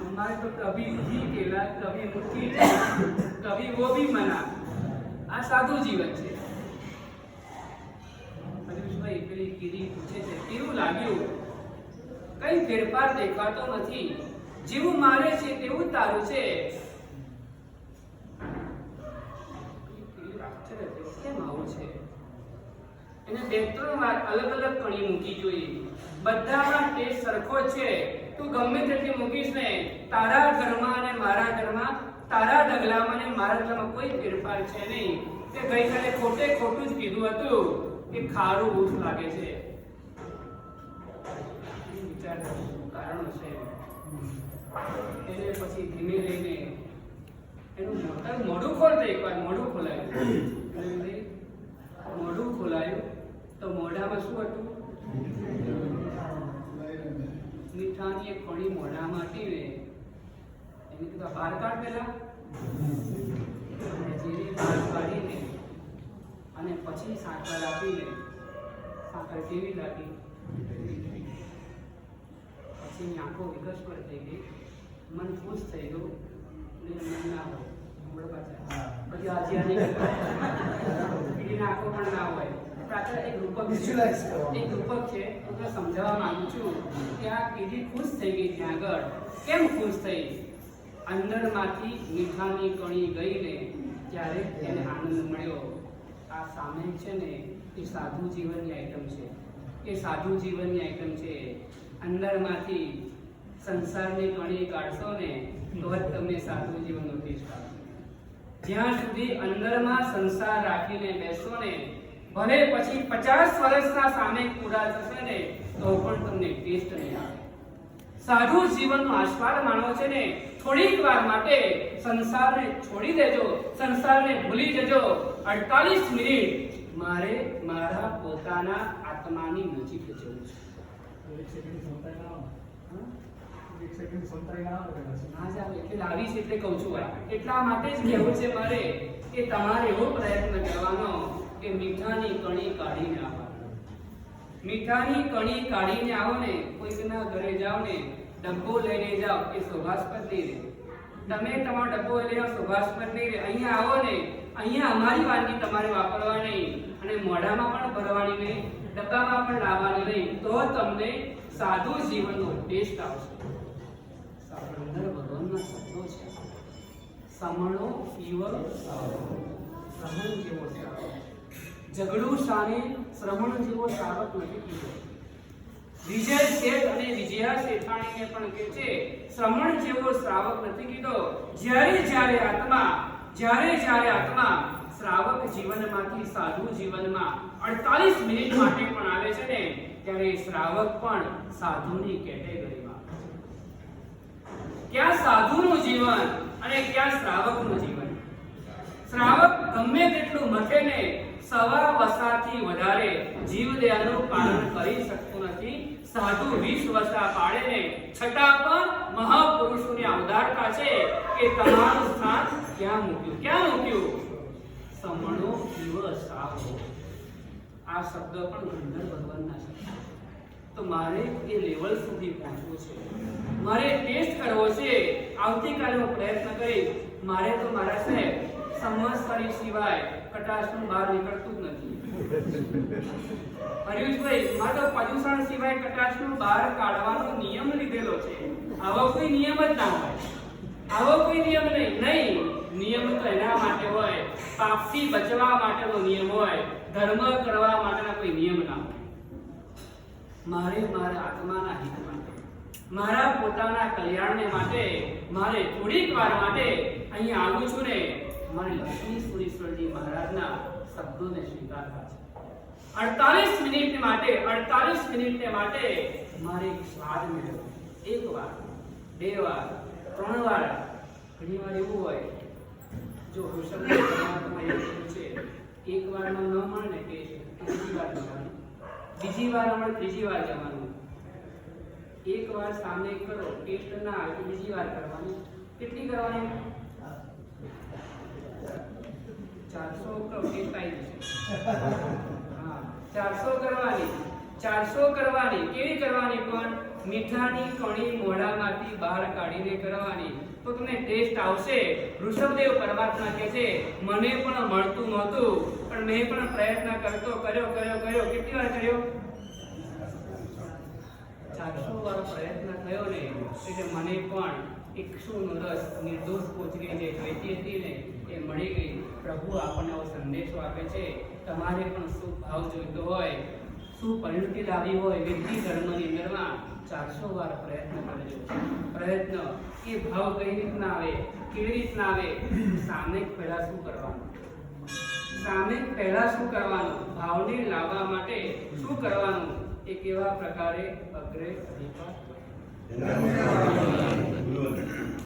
हमारे तो कभी ही केला, कभी मुट्ठी, कभी वो भी मना. આ સાધુ જીવન છે. પરેશભાઈ પેલી કીડી પૂછે છે કેવું લાગ્યું? કઈ ફેરફાર દેખાતો નથી. જેવું મારે છે તેવું તારું છે. કેમ આવું છે? એને બે ત્રણ વાર અલગ અલગ કણી મૂકી જોઈએ. બધામાં ટેસ્ટ સરખો છે. તું ગમે તેટલી મૂકીશ ને તારા ઘરમાં અને મારા ઘરમાં, તારા ઢગલામાં અને મારા ઢગલામાં કોઈ ફેરફાર છે નહીં. તે ગઈકાલે ખોટે ખોટું જ કીધું હતું કે ખારું બહુ લાગે છે. વિચાર કારણ છે. એને પછી ધીમે લઈને એનું મોઢું ખોલતા એકવાર મોઢું ખોલાયું. મોઢું ખોલાયું તો મોઢામાં શું હતું? મીઠાની એક કણી મોઢામાં હતી ને એને કીધું બહાર કાઢ પેલા. જેવી બહાર કાઢીને અને પછી સાકર આપીને સાકર કેવી લાગી? પછી એની આંખો વિકસપર થઈ ગઈ, મન ખુશ થઈ ગયું. મન ના હોય પછી આજીયાની કીડીના આંખો પણ ના હોય. એક રૂપક છે. હું સમજાવવા માંગુ છું કે આ કીડી ખુશ થઈ ગઈ. ત્યાં આગળ કેમ ખુશ થઈ? અંદરમાંથી મીઠાની કણી ગઈ ને ત્યારે એને આનંદ મળ્યો. આ સામે છે ને એ સાધુ જીવનની આઈટમ છે. એ સાધુ જીવનની આઈટમ છે. અંદરમાંથી સંસારની કણી કાઢશો ને તો જ તમને સાધુ જીવનનો ટેસ્ટ આવે. જ્યાં સુધી અંદરમાં સંસાર રાખીને બેસો ને ભલે પછી 50 વર્ષના સામે પૂરા થશે ને તો પણ તમને ટેસ્ટ નહીં આવે. સાધુ જીવનનો આસ્વાદ માણવો છે ને થોડીક વાર માટે સંસારને છોડી દેજો, સંસારને ભૂલી જજો. 48 મિનિટ મારે મારા પોતાના આત્માની નજીક જવું છે. એક સેકન્ડ સંતાઈ ના આવે. એક સેકન્ડ સંતાઈ ના આવે કદાચ. ના જાવ એટલે લાવીશ એટલે કહું છું આ. એટલા માટે જ કહેવું છે મારે કે તમારે એવો પ્રયત્ન કરવાનો કે મીઠાની કણી કાઢીને આવવાનો. મીઠાની કણી કાઢીને આવો ને, કોઈકના ઘરે જાઓ ને, ડબ્બો લઈને જાઓ, એ શોભાસ્પદ નહીં રહે. તમે તમારો ડબ્બો લઈને આવો, શોભાસ્પદ નહીં રહે. અહીંયા આવો ને, અહીંયા અમારી વાનગી તમારે વાપરવાની અને મોઢામાં પણ ભરવાની નહીં, ડબ્બામાં પણ લાવવાની નહીં, તો તમને સાદું જીવનનો ટેસ્ટ આવશે. અંદર ભગવાનના શબ્દો છે, સમણો પીવર શ્રમણ જેવો શ્રાવક. ઝઘડું શાને શ્રમણ જેવો શ્રાવક નથી કીધો. વિજય શેઠ અને વિજયા શેઠાણીને પણ કહે છે શ્રમણ જેવો શ્રાવક નથી કીધો. જ્યારે આત્મા શ્રાવક જીવનમાંથી સાધુ જીવનમાં 48 મિનિટ માટે પણ આવે છે ને, ત્યારે શ્રાવક પણ સાધુની કેટેગરીમાં. ક્યાં સાધુનું જીવન અને ક્યાં શ્રાવકનું જીવન. શ્રાવક ગમે તેટલું મથે ને, સવા વસાથી વધારે જીવદયાનું પાલન કરી શકતો નથી. સાધુ 20 વસા પાડે ને, છતાં પણ મહાપુરુષોની આ ઉદારતા છે કે તમારું સ્થાન ક્યાં મૂક્યું. સમણો પીવ સાવો. આ શબ્દ પણ ગંધર ભગવાનના શબ્દ. તો મારે એ લેવલ સુધી પહોંચવું છે, મારે ટેસ્ટ કરવો છે. આવતીકાલે હું પ્રયત્ન કરીશ. મારે તો મારા સાહેબ સંવત્સરી સિવાય કટાશનું બહાર નીકળતું જ નથી. હરીશભાઈ, મારે તો પર્યુષણ સિવાય કટાશનું બહાર કાઢવાનો નિયમ લીધેલો છે. આવો કોઈ નિયમ જ ના હોય, આવો કોઈ નિયમ નહીં. નિયમ તો એના માટે હોય, પાપથી બચવા માટેનો નિયમ હોય, ધર્મ કરવા માટેના કોઈ નિયમ ના હોય. મારે મારા આત્માના હિત માટે, મારા પોતાના કલ્યાણને માટે, મારે થોડીક વાર માટે અહીંયા આવું છું ને, મારે લક્ષ્મી સુરેશ્વરજી મહારાજના શબ્દોને સ્વીકારવા છે. 48 મિનિટ માટે મારે એક સ્વાદ મેળવવો. એક વાર, બે વાર, 3 વાર. ઘણી વાર એવું હોય, જો વૃષભદેવ પરમાત્મા એવું છે, એક વારમાં ન મળે ને કે બીજી વાર જવાનું, બીજી વાર મળે ત્રીજી વાર જવાનું. એક વાર સામે કરો, ટેસ્ટ ના આવે તો બીજી વાર કરવાની. કેટલી કરવાની? 400 કરો, ટેસ્ટ આવી જશે. હા, 400 કરવાની. કેવી કરવાની? પણ મીઠાની કણી મોઢામાંથી બહાર કાઢીને કરવાની, તો તમને ટેસ્ટ આવશે. ઋષભદેવ પરમાત્મા કહે છે મને પણ મળતું નહોતું, પણ મેં પણ પ્રયત્ન કર્યો. કેટલી વાર કર્યો? 400 વાર પ્રયત્ન થયો ને, એટલે મને પણ 100નો રસ નિર્દોષ કોચરી જે જોઈતી હતી ને, એ મળી ગઈ. પ્રભુ આપણને આવો સંદેશો આપે છે, તમારે પણ શું ભાવ જોઈતો હોય, શું પરિણતિ લાવી હોય વિધિ ધર્મની અંદરમાં, 400 વાર પ્રયત્ન કરજો. પ્રયત્ન એ ભાવ કઈ રીતના આવે, કેવી રીતના આવે? સામે પહેલા શું કરવાનું, ભાવને લાવવા માટે શું કરવાનું, એ કેવા પ્રકારે અગ્રે અધિકાર